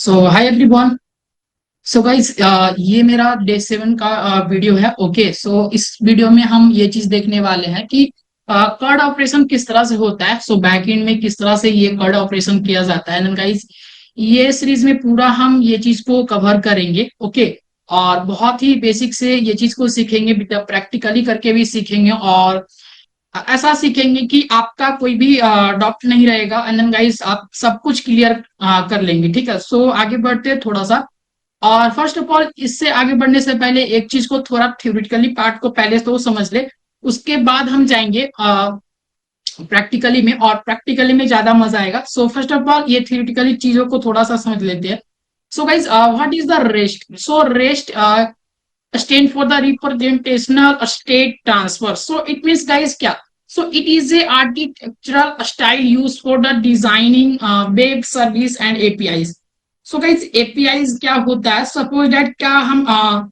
सो hi everyone. So guys, ये मेरा day 7 का वीडियो है। ओके, सो इस वीडियो में हम ये चीज देखने वाले हैं कि कार्ड ऑपरेशन किस तरह से होता है। सो बैक एंड में किस तरह से ये कार्ड ऑपरेशन किया जाता है। गाइस, ये सीरीज में पूरा हम ये चीज को कवर करेंगे। ओके, और बहुत ही बेसिक से ये चीज को सीखेंगे, प्रैक्टिकली करके भी सीखेंगे और ऐसा सीखेंगे कि आपका कोई भी डाउट नहीं रहेगा। गाइस, आप सब कुछ क्लियर कर लेंगे। ठीक है, सो आगे बढ़ते हैं थोड़ा सा। और फर्स्ट ऑफ ऑल, इससे आगे बढ़ने से पहले एक चीज को थोड़ा थ्योरेटिकली पार्ट को पहले तो समझ ले, उसके बाद हम जाएंगे प्रैक्टिकली में, और प्रैक्टिकली में ज्यादा मजा आएगा। सो फर्स्ट ऑफ ऑल, ये थ्योरेटिकली चीजों को थोड़ा सा समझ लेते हैं। So guys, what is the REST? So rest stand for the representational state transfer. So it means, guys, क्या? So it is a architectural style used for the designing web service and APIs. So guys, APIs क्या होता है? Suppose that क्या हम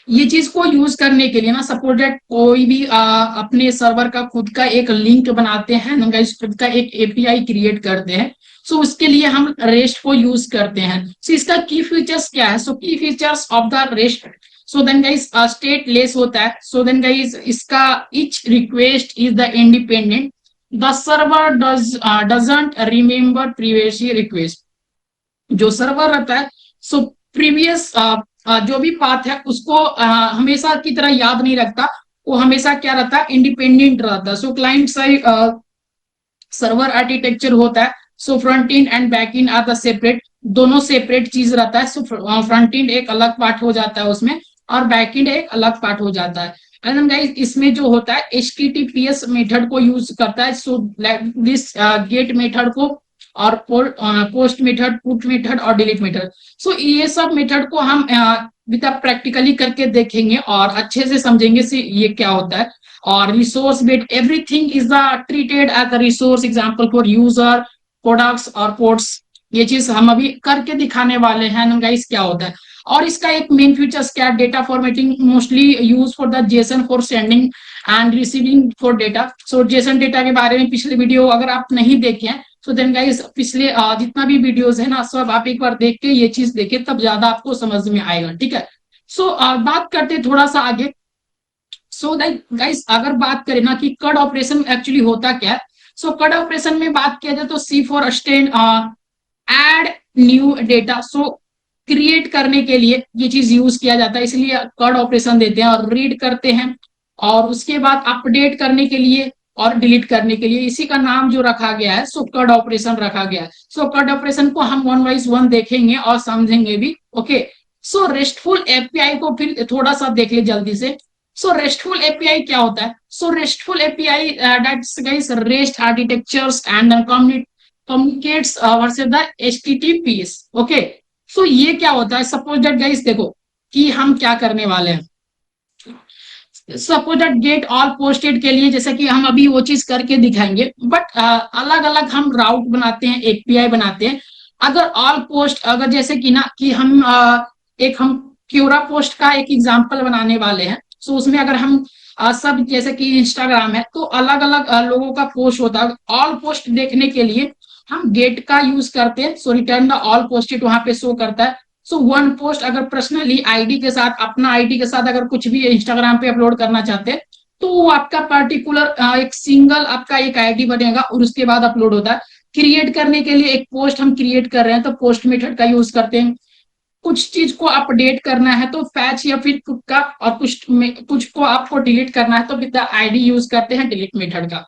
ये चीज को use करने के लिए ना, सपोज दैट कोई भी अपने सर्वर का खुद का एक लिंक बनाते हैं ना गाइस, खुद का एक एपीआई क्रिएट करते हैं। सो उसके लिए हम रेस्ट को यूज करते हैं। सो इसका की फीचर्स क्या है? So key features of the REST, so then guys stateless होता है। सो देन गाइस, इसका each request is the independent, the server doesn't remember previous request. जो सर्वर रहता है, सो प्रीवियस जो भी पाथ है उसको हमेशा की तरह याद नहीं रखता, वो हमेशा क्या रहता है? इंडिपेंडेंट रहता है। So client side server architecture होता है। So front end and back end are the separate, दोनों सेपरेट चीज रहता है। सो फ्रंट एंड एक अलग पार्ट हो जाता है उसमें, और बैक एंड एक अलग पार्ट हो जाता है। एंड गाइस, इसमें जो होता है HTTPS मेथड को यूज करता है। सो दिस गेट मेथड को, और पोस्ट मेथड, पुट मेथड और डिलीट मेथड। सो ये सब मेथड को हम प्रैक्टिकली करके देखेंगे और अच्छे से समझेंगे से ये क्या होता है। और resource based everything is the treated as a resource example for user, products और पोर्ट्स। ये चीज हम अभी करके दिखाने वाले हैं गाइस क्या होता है। और इसका एक मेन फीचर्स क्या? Data formatting, mostly use for the Jason for sending end receiving for data. So Jason data के बारे में पिछले वीडियो अगर आप नहीं देखे हैं, सो देन गाइस पिछले जितना भी वीडियोस है ना, सब आप एक बार देख के ये चीज देखे, तब ज्यादा आपको समझ में आएगा। ठीक है, सो बात करते थोड़ा सा आगे। सो गाइस, अगर बात करें ना कि कड ऑपरेशन एक्चुअली होता क्या है, सो कड ऑपरेशन में बात किया जाए तो C for standard new data. So create करने के लिए ये चीज यूज किया जाता है, इसलिए कड ऑपरेशन देते हैं। और रीड करते हैं, और उसके बाद अपडेट करने के लिए और डिलीट करने के लिए, इसी का नाम जो रखा गया है, सो कड ऑपरेशन रखा गया है। सो कड ऑपरेशन को हम वन वाइज वन देखेंगे और समझेंगे भी। ओके, सो रेस्टफुल एपीआई को फिर थोड़ा सा देख ले जल्दी से। सो रेस्टफुल एपीआई क्या होता है? So RESTful API that's guys REST architectures and communicates versus the HTTPS। Okay, so ये क्या होता है? सपोज दैट गाइस, देखो कि हम क्या करने वाले हैं। Suppose that get all posted के लिए, जैसे कि हम अभी वो चीज करके दिखाएंगे, बट अलग अलग हम राउट बनाते हैं, एपीआई बनाते हैं। अगर ऑल पोस्ट, अगर जैसे कि ना कि हम हम क्यूरा पोस्ट का एक एग्जांपल बनाने वाले हैं। सो उसमें अगर हम सब, जैसे कि इंस्टाग्राम है तो अलग अलग लोगों का पोस्ट होता है। ऑल पोस्ट देखने के लिए हम गेट का यूज करते हैं। सो रिटर्न द ऑल पोस्टेड वहां पे शो करता है। सो वन पोस्ट अगर पर्सनली आईडी के साथ, अपना आईडी के साथ अगर कुछ भी इंस्टाग्राम पे अपलोड करना चाहते हैं, तो वो आपका पर्टिकुलर एक सिंगल आपका एक आईडी बनेगा और उसके बाद अपलोड होता है। क्रिएट करने के लिए एक पोस्ट हम क्रिएट कर रहे हैं तो पोस्ट मेथड का यूज करते हैं। कुछ चीज को अपडेट करना है तो फैच या फिर कुछ का, और कुछ को आपको डिलीट करना है तो विद द आईडी यूज करते हैं डिलीट मेथड का।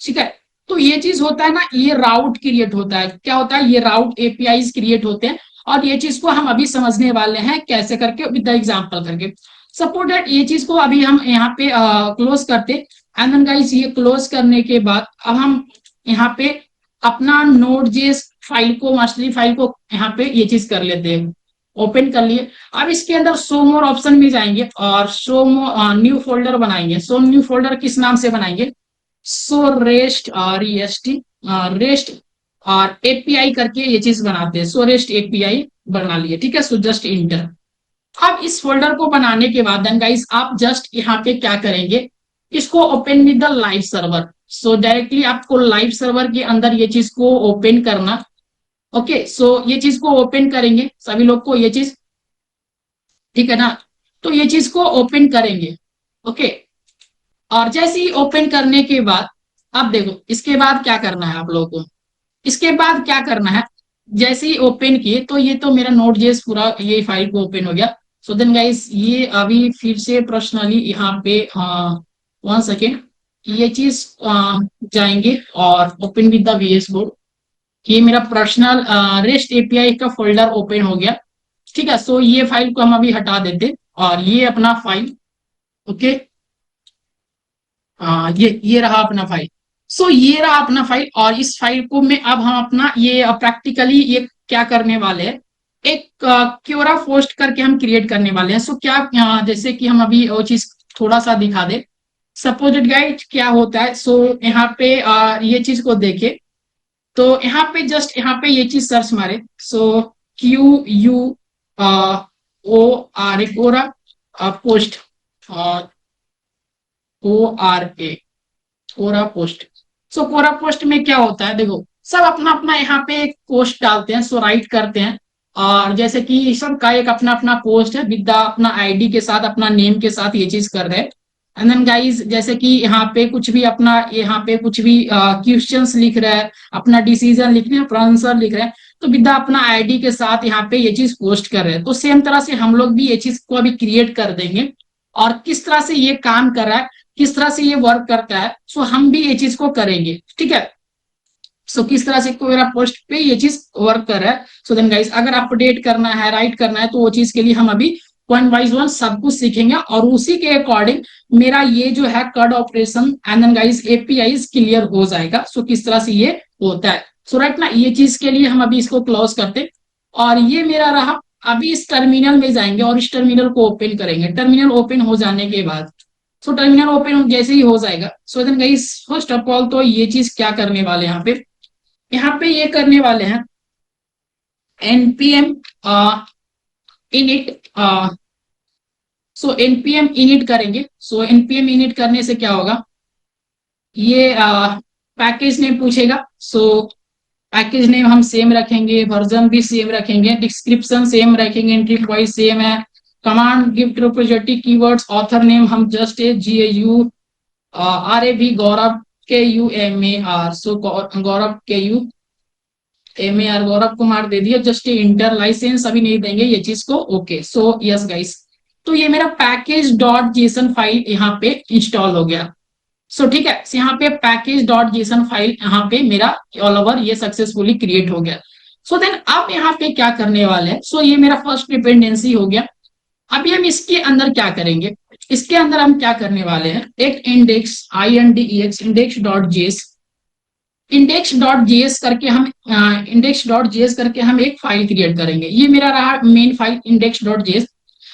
ठीक है, तो ये चीज होता है ना, ये राउट क्रिएट होता है। क्या होता है? ये राउट एपीआईज क्रिएट होते हैं, और ये चीज को हम अभी समझने वाले हैं कैसे करके, विद द एग्जांपल करके। सपोज दैट ये चीज को अभी हम यहाँ पे क्लोज करते, एंड देन गाइस ये क्लोज करने के बाद अब हम यहाँ पे अपना नोड.js फाइल को, मास्टरी फाइल को यहाँ पे ये चीज कर लेते हैं, ओपन कर लिए। अब इसके अंदर शो मोर ऑप्शन में जाएंगे और शो न्यू फोल्डर बनाएंगे। सो न्यू फोल्डर किस नाम से बनाएंगे? सो रेस्ट रेस्ट और एपीआई करके ये चीज बनाते हैं। सो रेस्ट एपीआई बना लिए। ठीक है, सो जस्ट इंटर। अब इस फोल्डर को बनाने के बाद देन गाइस आप जस्ट यहाँ पे क्या करेंगे? इसको open with the live server. So directly आपको लाइव सर्वर के अंदर ये चीज को ओपन करना, ओके, सो ये चीज को ओपन करेंगे सभी लोग को, ये चीज ठीक है ना। तो ये चीज को ओपन करेंगे। ओके, और जैसे ही ओपन करने के बाद अब देखो इसके बाद क्या करना है आप लोगों को। इसके बाद क्या करना है, जैसे ही ओपन किए तो ये तो मेरा नोट जेएस पूरा ये फाइल को ओपन हो गया। सो देन गाइस ये अभी फिर से पर्सनली यहाँ पे 1 सेकेंड ये चीज जाएंगे और open with the VS code. ये मेरा पर्सनल रेस्ट एपीआई का फोल्डर ओपन हो गया। ठीक है, सो ये फाइल को हम अभी हटा देते और ये अपना फाइल। ओके, ये रहा अपना फाइल। सो ये रहा अपना फाइल, और इस फाइल को मैं अब हम अपना ये प्रैक्टिकली ये क्या करने वाले हैं, एक क्योरा पोस्ट करके हम क्रिएट करने वाले हैं। सो क्या जैसे कि हम अभी वो चीज थोड़ा सा दिखा दे। सपोजेड गाइड क्या होता है, सो यहाँ पे ये चीज को देखे तो यहाँ पे जस्ट यहाँ पे ये चीज सर्च मारे। सो QUORA कोरा पोस्ट, ORA कोरा पोस्ट। सो कोरा पोस्ट में क्या होता है, देखो सब अपना अपना यहाँ पे एक पोस्ट डालते हैं, सो राइट करते हैं। और जैसे कि सबका एक अपना अपना पोस्ट है विद अपना आईडी के साथ, अपना नेम के साथ ये चीज कर रहे हैं। एंड देन गाइस जैसे कि यहाँ पे कुछ भी अपना यहाँ पे कुछ भी क्वेश्चंस लिख रहे हैं, अपना डिसीजन लिख रहे हैं, अपना आंसर लिख रहे हैं, तो विद अपना आईडी के साथ यहाँ पे ये चीज पोस्ट कर रहे हैं। तो सेम तरह से हम लोग भी ये चीज को अभी क्रिएट कर देंगे। और किस तरह से ये काम कर रहा है, किस तरह से ये वर्क करता है, सो हम भी ये चीज को करेंगे। ठीक है, सो किस तरह से कोई पोस्ट पे ये चीज वर्क कर रहा है। सो देन गाइस अगर अपडेट करना है, राइट करना है, तो वो चीज के लिए हम अभी 1 बाय 1 सब कुछ सीखेंगे और उसी के अकॉर्डिंग मेरा ये जो है कड operation and then guys API clear हो जाएगा। सो किस तरह से ये होता है। सो राइट ना, ये चीज के लिए हम अभी इसको क्लोज करते और ये मेरा रहा। अभी इस टर्मिनल में जाएंगे और इस टर्मिनल को ओपन करेंगे। टर्मिनल ओपन हो जाने के बाद, सो टर्मिनल ओपन जैसे ही हो जाएगा, so then guys first of all तो ये चीज क्या करने वाले हैं यहाँ पे ये करने वाले हैं npm init। सो npm init करेंगे। सो npm init करने से क्या होगा, ये पैकेज नेम पूछेगा। सो पैकेज नेम हम सेम रखेंगे, वर्जन भी सेम रखेंगे, डिस्क्रिप्शन सेम रखेंगे, एंट्री वाइज सेम है। Command gift representative keywords, author name हम जस्ट GAU RAV गौरव KUMAR। सो गौरव KUMAR गौरव कुमार दे दिया, जस्ट इंटर लाइसेंस अभी नहीं देंगे ये चीज को। ओके, सो यस गाइस, तो ये मेरा पैकेज डॉट जेसन फाइल यहाँ पे इंस्टॉल हो गया। सो ठीक है, यहाँ पे पैकेज डॉट जेसन फाइल यहाँ पे मेरा ऑल ओवर ये सक्सेसफुली क्रिएट हो गया। सो देन अब यहाँ पे क्या करने वाले हैं, सो ये मेरा फर्स्ट डिपेंडेंसी हो गया। अभी हम इसके अंदर क्या करेंगे, इसके अंदर हम क्या करने वाले हैं, एक इंडेक्स INDEX इंडेक्स.js करके हम इंडेक्स.js करके हम एक फाइल क्रिएट करेंगे। ये मेरा रहा मेन फाइल इंडेक्स.js।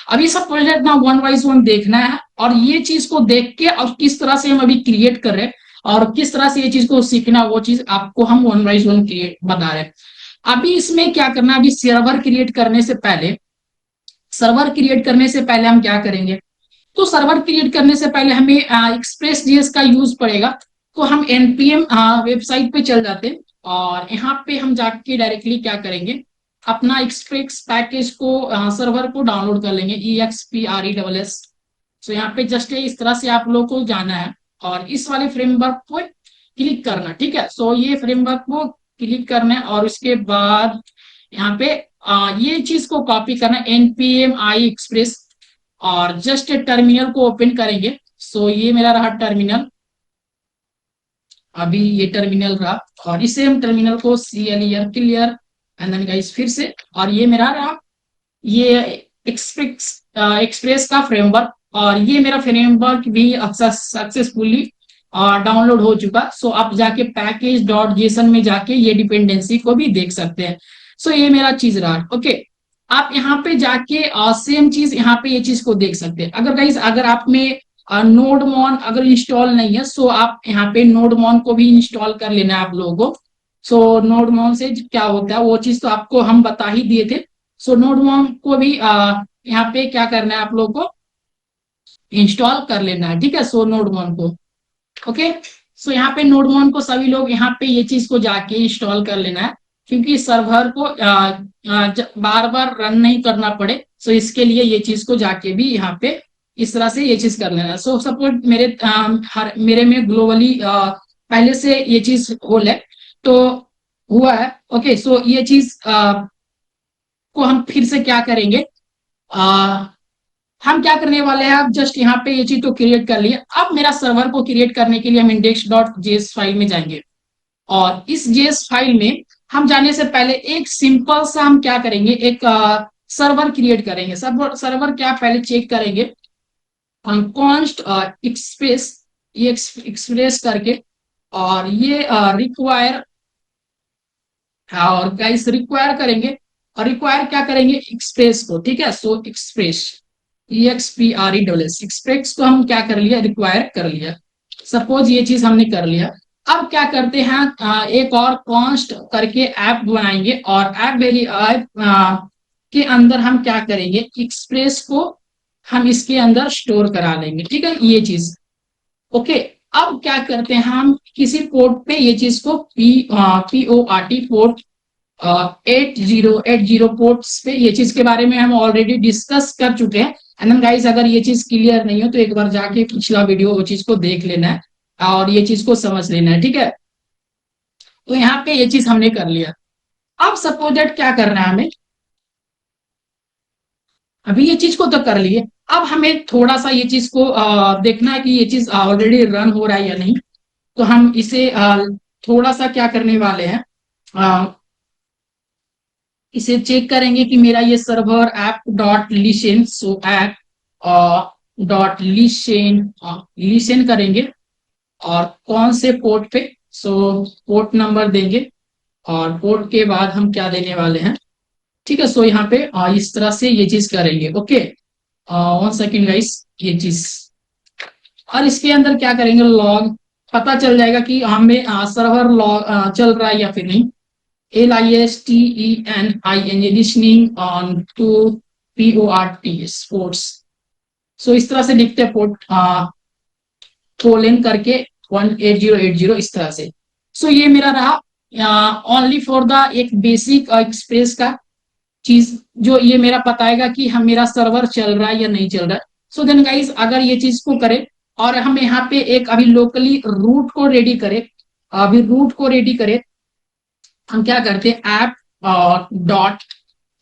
अभी सब प्रोजेक्ट ना 1 बाय 1 देखना है और ये चीज को देख के और किस तरह से हम अभी क्रिएट कर रहे हैं और किस तरह से ये चीज को सीखना, वो चीज आपको हम 1 बाय 1 क्रिएट बता रहे हैं। अभी इसमें क्या करना है, अभी सर्वर क्रिएट करने से पहले हम क्या करेंगे, तो सर्वर क्रिएट करने से पहले हमें एक्सप्रेस जेएस का यूज पड़ेगा। तो हम npm वेबसाइट पे चल जाते हैं और यहाँ पे हम जाके डायरेक्टली क्या करेंगे, अपना एक्सप्रेस पैकेज को सर्वर को डाउनलोड कर लेंगे EXPRESS। सो यहाँ पे जस्ट इस तरह से आप लोग को जाना है और इस वाले फ्रेमवर्क को क्लिक करना। ठीक है, सो ये फ्रेमवर्क को क्लिक करना है और उसके बाद यहाँ पे ये चीज को कॉपी करना npm i express और जस्ट टर्मिनल को ओपन करेंगे। सो ये मेरा रहा टर्मिनल, अभी ये टर्मिनल रहा और इसे हम टर्मिनल को क्लियर एंड देन गाइस फिर से, और ये मेरा रहा ये एक्सप्रेस का फ्रेमवर्क और ये मेरा फ्रेमवर्क भी सक्सेसफुली डाउनलोड हो चुका। सो आप जाके पैकेज डॉट जेसन में जाके ये डिपेंडेंसी को भी देख सकते हैं। सो ये मेरा चीज रहा। ओके, आप यहाँ पे जाके सेम चीज यहाँ पे ये चीज को देख सकते हैं। अगर गाइस अगर आप में नोडमॉन अगर इंस्टॉल नहीं है, सो आप यहाँ पे नोडमॉन को भी इंस्टॉल कर लेना है आप लोगों को। सो नोडमॉन से क्या होता है वो चीज तो आपको हम बता ही दिए थे। सो नोडमॉन को भी यहाँ पे क्या करना है आप लोगों को इंस्टॉल कर लेना है। ठीक है, सो नोडमॉन को ओके, सो यहाँ पे नोडमॉन को सभी लोग यहाँ पे ये चीज को जाके इंस्टॉल कर लेना है। क्योंकि सर्वर को बार बार रन नहीं करना पड़े, सो इसके लिए ये चीज को जाके भी यहाँ पे इस तरह से ये चीज कर लेना। सो सपोज मेरे में ग्लोबली पहले से ये चीज होल है तो हुआ है। ओके, सो ये चीज को हम फिर से क्या करेंगे, हम क्या करने वाले हैं, अब जस्ट यहाँ पे ये चीज तो क्रिएट कर लिया। अब मेरा सर्वर को क्रिएट करने के लिए हम index.js फाइल में जाएंगे, और इस जेएस फाइल में हम जाने से पहले एक सिंपल सा हम क्या करेंगे, एक सर्वर क्रिएट करेंगे। सर्वर क्या पहले चेक करेंगे, हम कॉन्स्ट एक्सप्रेस, ये एक्सप्रेस करके, और ये रिक्वायर, और गाइस रिक्वायर करेंगे, और रिक्वायर क्या करेंगे, एक्सप्रेस को। ठीक है, सो एक्सप्रेस EXPRESS एक्सप्रेस को हम क्या कर लिया, रिक्वायर कर लिया। सपोज ये चीज हमने कर लिया। अब क्या करते हैं, एक और कॉन्स्ट करके ऐप बनाएंगे, और ऐप वेरी ऐप के अंदर हम क्या करेंगे, एक्सप्रेस को हम इसके अंदर स्टोर करा लेंगे। ठीक है, ये चीज ओके। अब क्या करते हैं, हम किसी पोर्ट पे ये चीज को PORT पोर्ट 8080 पोर्ट्स पे, ये चीज के बारे में हम ऑलरेडी डिस्कस कर चुके हैं। एंड गाइस अगर ये चीज क्लियर नहीं हो तो एक बार जाके पिछला वीडियो वो चीज को देख लेना है और ये चीज को समझ लेना है। ठीक है, तो यहाँ पे ये चीज हमने कर लिया। अब सपोज दैट क्या करना है हमें, अभी ये चीज को तो कर लिए, अब हमें थोड़ा सा ये चीज को देखना है कि ये चीज ऑलरेडी रन हो रहा है या नहीं। तो हम इसे थोड़ा सा क्या करने वाले हैं, इसे चेक करेंगे कि मेरा ये सर्वर ऐप डॉट लिशन, सो ऐप डॉट लिशन करेंगे, और कौन से पोर्ट पे, सो पोर्ट नंबर देंगे, और पोर्ट के बाद हम क्या देने वाले हैं। ठीक है, सो यहाँ पे इस तरह से ये चीज करेंगे। ओके, 1 सेकेंड गाइस, ये चीज, और इसके अंदर क्या करेंगे, लॉग, पता चल जाएगा कि हमें सर्वर लॉग चल रहा है या फिर नहीं। LISTENING listening on to PORT sports, so इस तरह से लिखते हैं पोर्ट कोलन करके 18080 इस तरह से। सो ये मेरा रहा ओनली फॉर द एक बेसिक एक्सप्रेस का चीज, जो ये मेरा बताएगा कि हम मेरा सर्वर चल रहा है या नहीं चल रहा है। सो देन गाइस अगर ये चीज को करें, और हम यहाँ पे एक अभी लोकली रूट को रेडी करें, अभी रूट को रेडी करें, हम क्या करते हैं, ऐप डॉट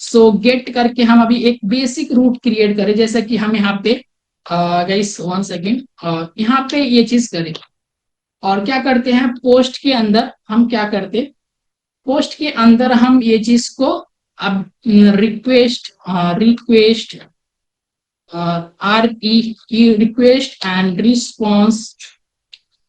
सो गेट करके हम अभी एक बेसिक रूट क्रिएट करें। जैसे कि हम यहाँ पे गाइस 1 सेकेंड, यहाँ पे ये चीज करें, और क्या करते हैं, पोस्ट के अंदर हम क्या करते, पोस्ट के अंदर हम ये चीज को अब रिक्वेस्ट रिक्वेस्ट एंड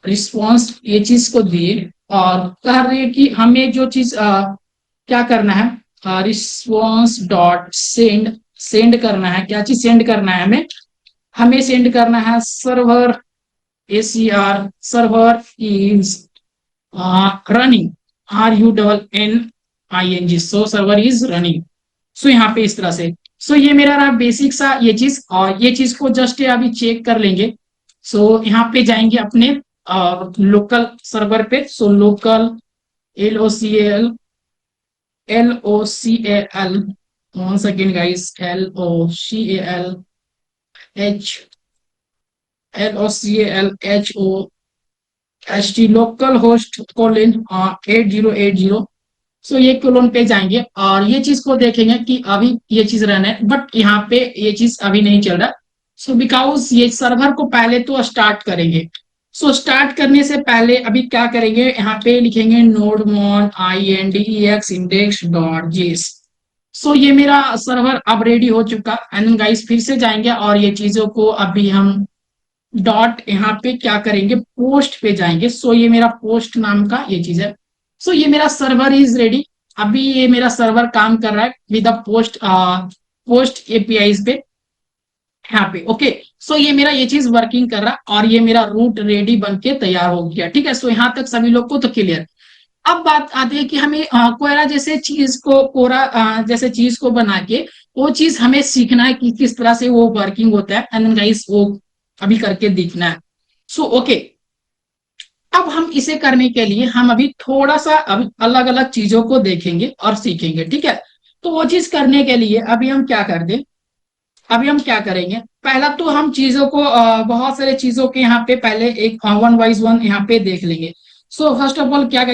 रिस्पॉन्स ये चीज को दिए, और कह रहे हैं कि हमें जो चीज क्या करना है, रिस्पॉन्स डॉट सेंड करना है। क्या चीज सेंड करना है हमें सेंड करना है server ACR, server is running, RUNNING, so server is running. So यहाँ पे इस तरह से, सो ये मेरा रहा बेसिक सा ये चीज, और ये चीज को जस्ट अभी चेक कर लेंगे। सो यहाँ पे जाएंगे अपने लोकल सर्वर पे, so local LOCAL 1 second guys, LOCALHOST local host colon 8080। सो ये कोलन पे जाएंगे, और ये चीज को देखेंगे कि अभी ये चीज रन है, बट यहाँ पे ये चीज अभी नहीं चल रहा। सो बिकॉज ये सर्वर को पहले तो स्टार्ट करेंगे। सो स्टार्ट करने से पहले अभी क्या करेंगे, यहाँ पे लिखेंगे nodemon index index.js। सो ये मेरा सर्वर अब रेडी हो चुका। एंड गाइस फिर से जाएंगे, और ये चीजों को अभी हम डॉट यहाँ पे क्या करेंगे, पोस्ट पे जाएंगे। सो ये मेरा पोस्ट नाम का ये चीज है। सो ये मेरा सर्वर इज रेडी, अभी ये मेरा सर्वर काम कर रहा है विद पोस्ट APIs पे यहाँ पे। ओके, सो ये मेरा ये चीज वर्किंग कर रहा, और ये मेरा रूट रेडी बन के तैयार हो गया। ठीक है, सो यहाँ तक सभी लोग को तो क्लियर। अब बात आती है कि हमें कोरा जैसे चीज को, कोरा जैसे चीज को बना के वो चीज हमें सीखना है कि किस तरह से वो वर्किंग होता है। एंड गाइस वो अभी करके दिखना है। सो ओके, अब हम इसे करने के लिए हम अभी थोड़ा सा अभी अलग अलग चीजों को देखेंगे और सीखेंगे, ठीक है। तो वो चीज करने के लिए अभी हम क्या कर दें, अभी हम क्या करेंगे, पहला तो हम चीजों को बहुत सारे चीजों के यहाँ पे पहले एक वन वाइज वन यहाँ पे देख लेंगे। सो फर्स्ट ऑफ ऑल क्या,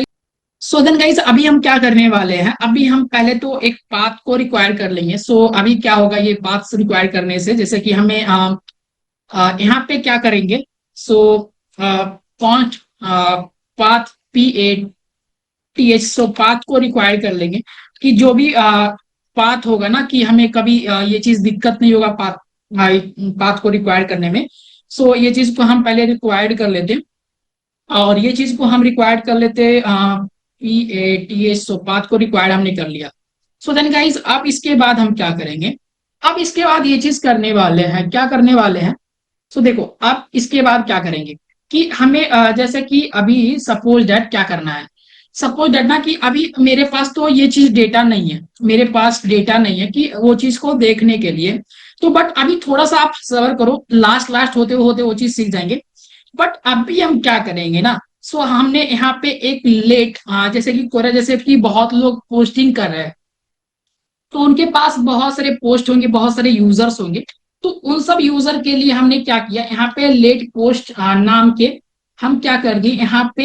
सो देन गाइस अभी हम क्या करने वाले हैं, अभी हम पहले तो एक पाथ को रिक्वायर कर लेंगे। सो अभी क्या होगा ये पाथ रिक्वायर करने से, जैसे कि हमें यहाँ पे क्या करेंगे। सो पॉइंट पाथ PATH, सो पाथ को रिक्वायर कर लेंगे कि जो भी पाथ होगा ना, कि हमें कभी ये चीज दिक्कत नहीं होगा पाथ पाथ को रिक्वायर करने में। सो ये चीज को हम पहले रिक्वायर्ड कर लेते हैं, और ये चीज को हम रिक्वायर्ड कर लेते PATH, सो पाथ को रिक्वायर्ड हमने कर लिया। सो देन गाइज अब इसके बाद हम क्या करेंगे, अब इसके बाद ये चीज करने वाले हैं, क्या करने वाले हैं। सो देखो अब इसके बाद क्या करेंगे कि हमें जैसे कि अभी सपोज दैट क्या करना है, सपोज दैट ना कि अभी मेरे पास तो ये चीज डेटा नहीं है, मेरे पास डेटा नहीं है कि वो चीज को देखने के लिए। तो बट अभी थोड़ा सा आप सबर करो, लास्ट लास्ट होते होते वो चीज सीख जाएंगे। बट अभी हम क्या करेंगे ना, सो हमने यहाँ पे एक लेट जैसे कि कोरा, जैसे कि बहुत लोग पोस्टिंग कर रहे हैं, तो उनके पास बहुत सारे पोस्ट होंगे, बहुत सारे यूजर्स होंगे। तो उन सब यूजर के लिए हमने क्या किया, यहाँ पे लेट पोस्ट नाम के हम क्या कर दिए, यहाँ पे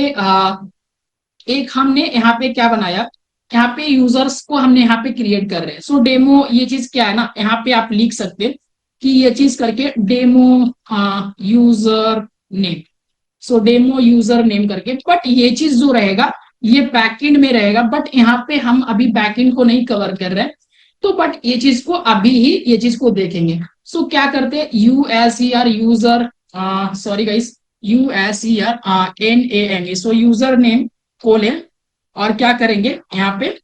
एक हमने यहाँ पे क्या बनाया, यहाँ पे यूजर्स को हमने यहाँ पे क्रिएट कर रहे हैं। सो डेमो ये चीज क्या है ना, यहाँ पे आप लिख सकते हैं कि ये चीज करके डेमो यूजर नेम, सो डेमो यूजर नेम करके। बट ये चीज जो रहेगा ये बैकएंड में रहेगा, बट यहाँ पे हम अभी बैकएंड को नहीं कवर कर रहे हैं। तो बट ये चीज को अभी ही ये चीज को देखेंगे। सो क्या करते हैं, USER user, sorry guys, USER NAME, सो यूजर नेम खोलें, और क्या करेंगे यहाँ पे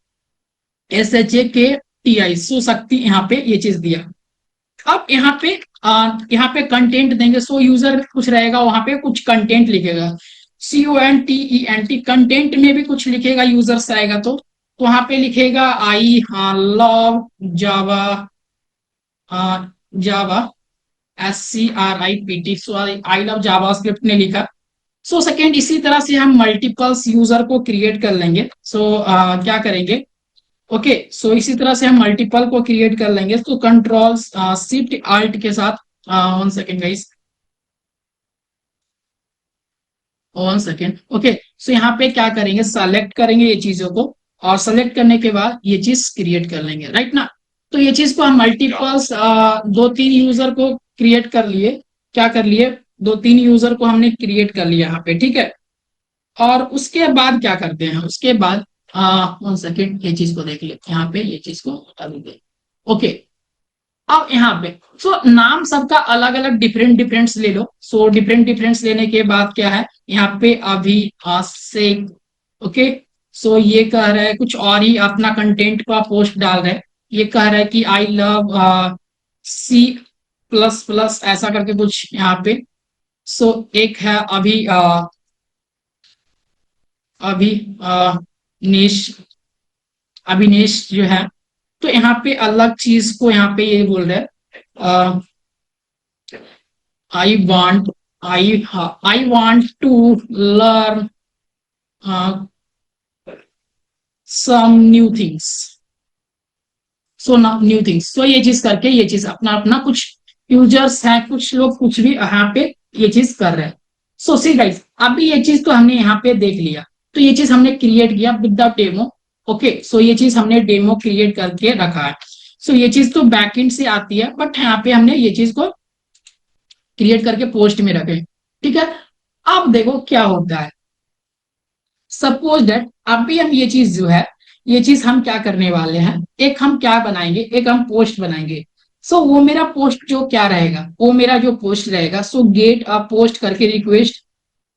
SHAKTI, सो शक्ति, यहाँ पे ये चीज दिया। अब यहाँ पे कंटेंट देंगे। सो यूजर कुछ रहेगा, वहां पे कुछ कंटेंट लिखेगा, CONTENT, कंटेंट में भी कुछ लिखेगा, यूजर्स आएगा तो वहां पे लिखेगा आई love Java, Java SCRIPT, so I love Java script ने लिखा। सो सेकेंड इसी तरह से हम मल्टीपल्स यूजर को क्रिएट कर लेंगे। सो क्या करेंगे, ओके, सो इसी तरह से हम मल्टीपल को क्रिएट कर लेंगे। तो कंट्रोल शिफ्ट अल्ट के साथ, one second guys, one second, okay. So यहाँ पे क्या करेंगे, सेलेक्ट करेंगे ये चीजों को, और सेलेक्ट करने के बाद ये चीज क्रिएट कर लेंगे, राइट ना। तो ये चीज को हम मल्टीपल्स दो तीन यूजर को क्रिएट कर लिए, क्या कर लिए, दो तीन यूजर को हमने क्रिएट कर लिया यहाँ पे, ठीक है। और उसके बाद क्या करते हैं, उसके बाद वन सेकेंड ये चीज को देख ले, यहाँ पे ये चीज को हटा देंगे, ओके। अब यहाँ पे सो नाम सबका अलग अलग डिफरेंट डिफरेंट्स ले लो। सो डिफरेंट डिफरेंट्स लेने के बाद क्या है, यहाँ पे अभी से, ओके। सो ये कह रहा है कुछ और ही अपना कंटेंट का पोस्ट डाल रहे हैं, ये कह रहा है कि आई लव C++, ऐसा करके कुछ यहाँ पे। सो एक है अभी अभी नेश, अभिनेश जो है, तो यहाँ पे अलग चीज को यहाँ पे ये बोल रहे हैं, I want I want to learn some new things, so new things. So ये चीज करके ये चीज अपना अपना कुछ यूजर्स हैं, कुछ लोग कुछ भी यहाँ पे ये चीज कर रहे हैं। सो सी गाइस अभी ये चीज तो हमने यहाँ पे देख लिया, तो ये चीज हमने क्रिएट किया with the demo, okay. So ये चीज हमने डेमो क्रिएट करके रखा है। सो ये चीज तो बैकएंड से आती है, बट यहाँ पे हमने ये चीज को क्रिएट करके पोस्ट में रखे, ठीक है। अब देखो क्या होता है, सपोज दैट अभी हम ये चीज जो है, ये चीज हम क्या करने वाले हैं, एक हम क्या बनाएंगे, एक हम पोस्ट बनाएंगे। सो वो मेरा पोस्ट जो क्या रहेगा, वो मेरा जो पोस्ट रहेगा, सो गेट अ पोस्ट करके रिक्वेस्ट।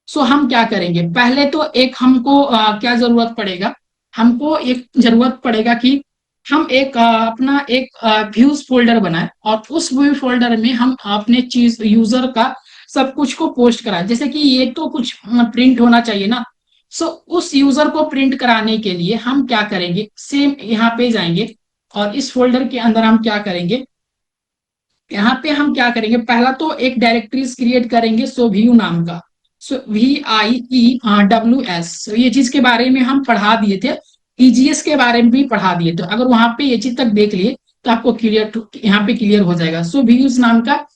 सो हम क्या करेंगे, पहले तो एक हमको क्या जरूरत पड़ेगा, हमको एक जरूरत पड़ेगा कि हम एक अपना एक व्यूज फोल्डर बनाए, और उस व्यू फोल्डर में हम अपने चीज यूजर का सब कुछ को पोस्ट कराए। जैसे कि ये तो कुछ प्रिंट होना चाहिए ना। सो उस यूजर को प्रिंट कराने के लिए हम क्या करेंगे, सेम यहाँ पे जाएंगे, और इस फोल्डर के अंदर हम क्या करेंगे, यहाँ पे हम क्या करेंगे, पहला तो एक डायरेक्टरीज क्रिएट करेंगे, सो व्यू नाम का। सो VIEWS, सो ये चीज के बारे में हम पढ़ा दिए थे, EGS के बारे में भी पढ़ा दिए थे। अगर वहां पे ये चीज तक देख लिए तो आपको क्लियर, यहाँ पे क्लियर हो जाएगा। सो व्यूज नाम का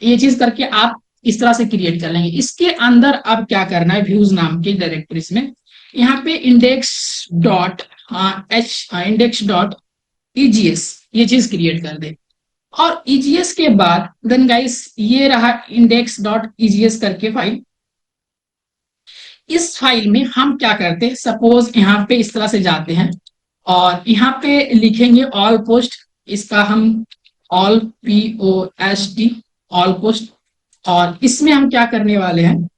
ये चीज करके आप इस तरह से क्रिएट कर लेंगे। इसके अंदर अब क्या करना है, व्यूज नाम की डायरेक्टरीज में यहाँ पे index.egs ये चीज क्रिएट कर दे। और EGS के बाद देन गाइस ये रहा index.egs करके फाइल। इस फाइल में हम क्या करते हैं, सपोज यहाँ पे इस तरह से जाते हैं और यहाँ पे लिखेंगे ऑल पोस्ट, इसका हम ऑल POST ऑल पोस्ट। और इसमें हम क्या करने वाले हैं,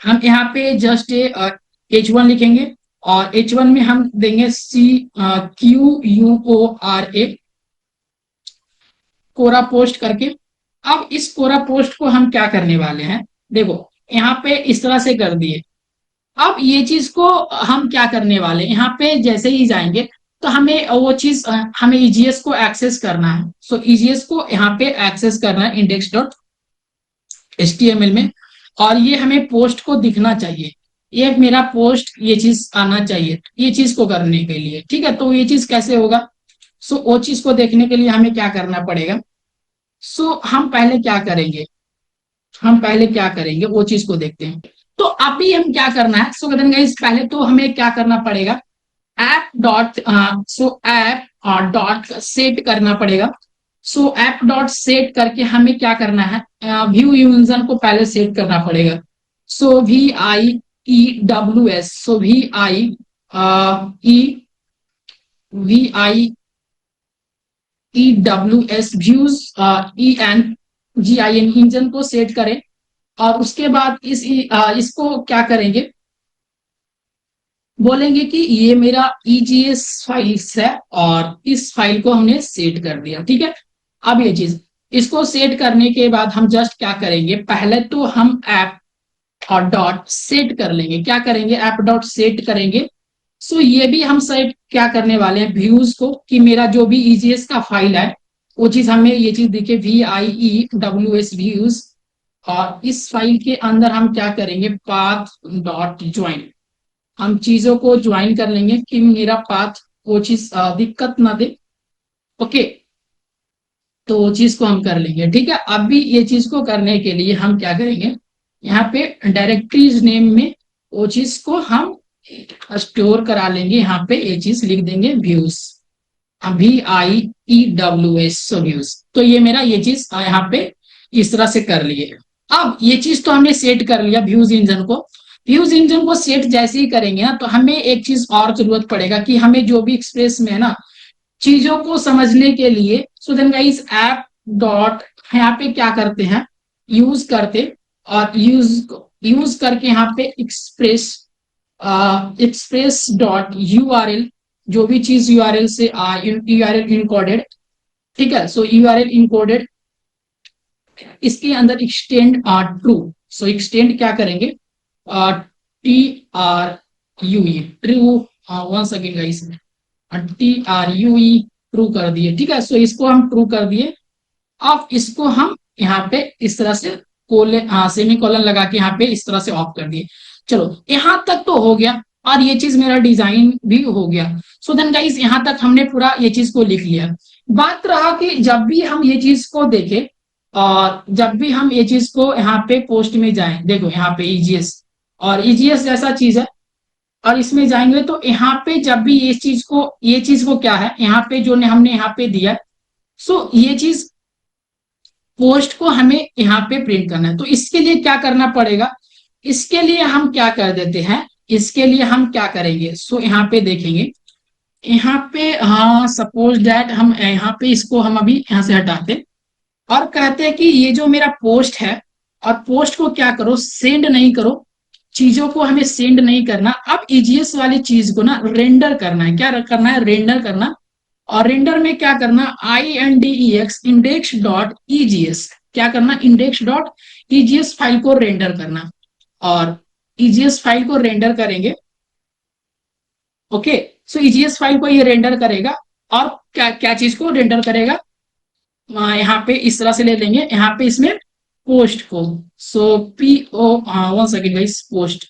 हम यहाँ पे जस्ट H1 लिखेंगे और H1 में हम देंगे CQUORA कोरा पोस्ट करके। अब इस कोरा पोस्ट को हम क्या करने वाले हैं, देखो यहाँ पे इस तरह से कर दिए। अब ये चीज को हम क्या करने वाले, यहाँ पे जैसे ही जाएंगे तो हमें वो चीज, हमें EGS को एक्सेस करना है। सो EGS को यहाँ पे एक्सेस करना है index.html में, और ये हमें पोस्ट को दिखना चाहिए, ये मेरा पोस्ट ये चीज आना चाहिए ये चीज को करने के लिए, ठीक है। तो ये चीज कैसे होगा, सो वो चीज को देखने के लिए हमें क्या करना पड़ेगा, सो हम पहले क्या करेंगे वो चीज को देखते हैं। तो अभी हम क्या करना है, सो गाइस पहले तो हमें क्या करना पड़ेगा, ऐप डॉट सेट करना पड़ेगा। सो ऐप डॉट सेट करके हमें क्या करना है, व्यू यूजर को पहले सेट करना पड़ेगा। सो VIEWS, सो VIEWS व्यूज ENGIN इंजन को सेट करें। और उसके बाद इसको क्या करेंगे, बोलेंगे कि ये मेरा EGS फाइल्स है और इस फाइल को हमने सेट कर दिया, ठीक है। अब ये चीज, इसको सेट करने के बाद हम जस्ट क्या करेंगे, पहले तो हम ऐप और डॉट सेट कर लेंगे, क्या करेंगे, ऐप डॉट सेट करेंगे। सो ये भी हम सेट क्या करने वाले हैं, व्यूज को, कि मेरा जो भी EGS का फाइल है वो चीज हमें ये चीज दिखे VIEWS व्यूज। और इस फाइल के अंदर हम क्या करेंगे, पाथ डॉट ज्वाइन, हम चीजों को ज्वाइन कर लेंगे कि मेरा पाथ वो चीज दिक्कत ना दे, ओके। तो वो चीज को हम कर लेंगे, ठीक है। अभी ये चीज को करने के लिए हम क्या करेंगे, यहाँ पे डायरेक्टरीज नेम में वो चीज को हम स्टोर करा लेंगे, यहाँ पे ये चीज लिख देंगे व्यूज, VIEWS व्यूज। तो ये मेरा ये चीज यहाँ पे इस तरह से कर लिए। अब ये चीज तो हमने सेट कर लिया व्यूज इंजन को। व्यूज इंजन को सेट जैसे ही करेंगे ना, तो हमें एक चीज और जरूरत पड़ेगा कि हमें जो भी एक्सप्रेस में है ना चीजों को समझने के लिए, so then guys app dot यहाँ पे क्या करते हैं, यूज करते, और यूज करके यहाँ पे एक्सप्रेस डॉट URL, जो भी चीज URL से URL इनकोडेड, ठीक है। सो URL इनकोडेड, इसके अंदर एक्सटेंड ट्रू। सो एक्सटेंड क्या करेंगे, TRUE true, one second guys, TRUE true कर दिए, ठीक है। सो इसको हम ट्रू कर दिए। अब इसको हम यहाँ पे इस तरह से सेमी कॉलन लगा के यहाँ पे इस तरह से ऑफ कर दिए। चलो यहां तक तो हो गया और ये चीज मेरा डिजाइन भी हो गया। सो देन गाइस यहाँ तक हमने पूरा ये चीज को लिख लिया। बात रहा कि जब भी हम ये चीज को देखें और जब भी हम ये चीज को यहाँ पे पोस्ट में जाएं, देखो यहाँ पे EGS और EGS जैसा चीज है, और इसमें जाएंगे तो यहाँ पे जब भी ये चीज को क्या है, यहाँ पे जो हमने यहाँ पे दिया, सो ये चीज पोस्ट को हमें यहाँ पे प्रिंट करना है। तो इसके लिए क्या करना पड़ेगा, इसके लिए हम क्या कर देते हैं, इसके लिए हम क्या करेंगे, सो यहाँ पे देखेंगे, यहाँ पे हाँ सपोज दैट हम यहाँ पे इसको हम अभी यहाँ से हटाते और कहते हैं कि ये जो मेरा पोस्ट है, और पोस्ट को क्या करो, सेंड नहीं करो, चीजों को हमें सेंड नहीं करना। अब EGS वाली चीज को ना रेंडर करना है, क्या करना है, रेंडर करना। और रेंडर में क्या करना, INDEX index.egs, क्या करना, index.egs फाइल को रेंडर करना। और EGS फाइल को रेंडर करेंगे, ओके। सो EGS फाइल को ये रेंडर करेगा, और क्या क्या चीज को रेंडर करेगा, यहाँ पे इस तरह से ले लेंगे, यहाँ पे इसमें पोस्ट को। So P O, one second guys, post.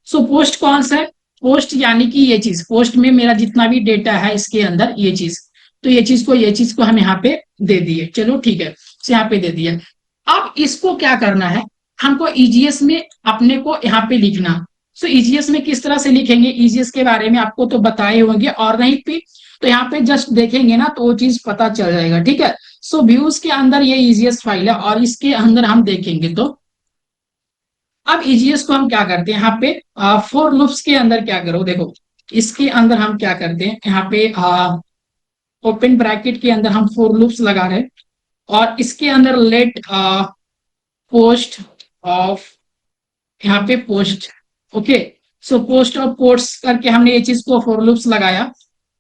So post कौन सा है? पोस्ट यानी कि ये चीज, पोस्ट में मेरा जितना भी डेटा है इसके अंदर ये चीज, तो ये चीज को हम यहाँ पे दे दिए, चलो ठीक है, तो यहाँ पे दे दिया। अब इसको क्या करना है, हमको ईजीएस में अपने को यहाँ पे लिखना। सो ईजीएस में किस तरह से लिखेंगे, ईजीएस के बारे में आपको तो बताए होंगे, और नहीं भी तो यहाँ पे जस्ट देखेंगे ना तो वो चीज पता चल जाएगा, ठीक है। सो व्यूज के अंदर ये ईजीएस फाइल है और इसके अंदर हम देखेंगे। तो अब ईजीएस को हम क्या करते हैं, यहाँ पे फोर लूप्स के अंदर क्या करो, देखो इसके अंदर हम क्या करते हैं, यहाँ पे ओपन ब्रैकेट के अंदर हम फोर लूप्स लगा रहे हैं, और इसके अंदर लेट पोस्ट ऑफ, यहाँ पे post, okay. So post of post करके हमने ये चीज को फोर लूप्स लगाया,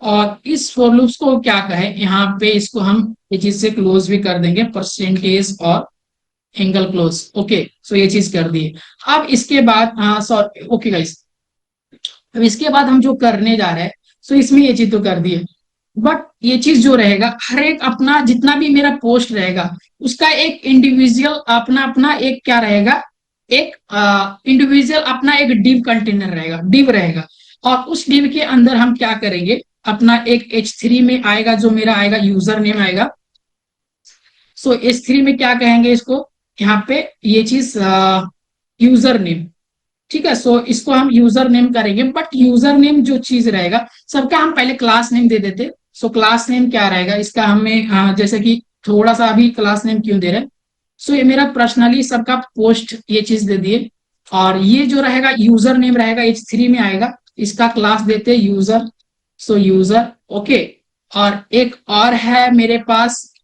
और इस फोर लूप्स को क्या कहे, यहाँ पे इसको हम ये चीज से क्लोज भी कर देंगे, परसेंटेज और एंगल क्लोज, ओके। सो ये चीज कर दी। अब इसके बाद सॉरी, ओके गाइस, अब इसके बाद हम जो करने जा रहे हैं, सो इसमें ये चीज तो कर दी है, बट ये चीज जो रहेगा, हर एक अपना जितना भी मेरा पोस्ट रहेगा उसका एक इंडिविजुअल अपना अपना एक क्या रहेगा, एक इंडिविजुअल अपना एक डिव कंटेनर रहेगा, डिव रहेगा। और उस डिव के अंदर हम क्या करेंगे, अपना एक H3 में आएगा, जो मेरा आएगा यूजर नेम आएगा। सो H3 में क्या कहेंगे इसको, यहाँ पे ये चीज यूजर नेम, ठीक है। सो इसको हम यूजर नेम करेंगे, बट यूजर नेम जो चीज रहेगा सबका हम पहले क्लास नेम दे देते। सो क्लास नेम क्या रहेगा इसका, हमें जैसे कि थोड़ा सा अभी क्लास नेम क्यों दे रहे हैं, सो ये मेरा पर्सनली सबका पोस्ट ये चीज दे दिए, और ये जो रहेगा यूजर नेम रहेगा H3 में आएगा, इसका क्लास देते यूजर। सो यूजर, ओके। और एक और है मेरे पास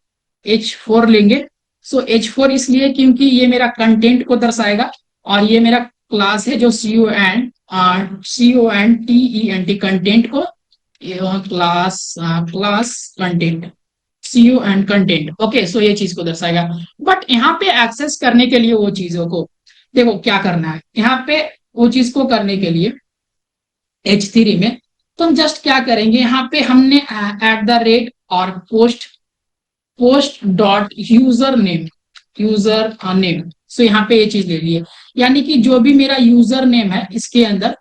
H4 लेंगे। सो H4 इसलिए क्योंकि ये मेरा कंटेंट को दर्शाएगा, और ये मेरा क्लास है जो CONTENT कंटेंट को, class class content, CO and content, okay. So ये चीज को दर्शाएगा, बट यहाँ पे एक्सेस करने के लिए वो चीजों को देखो क्या करना है, यहाँ पे वो चीज को करने के लिए H3 में तो हम जस्ट क्या करेंगे, यहाँ पे हमने @ और post dot user name, user name. So यहाँ पे ये चीज ले लिए, यानी कि जो भी मेरा यूजर नेम है इसके अंदर,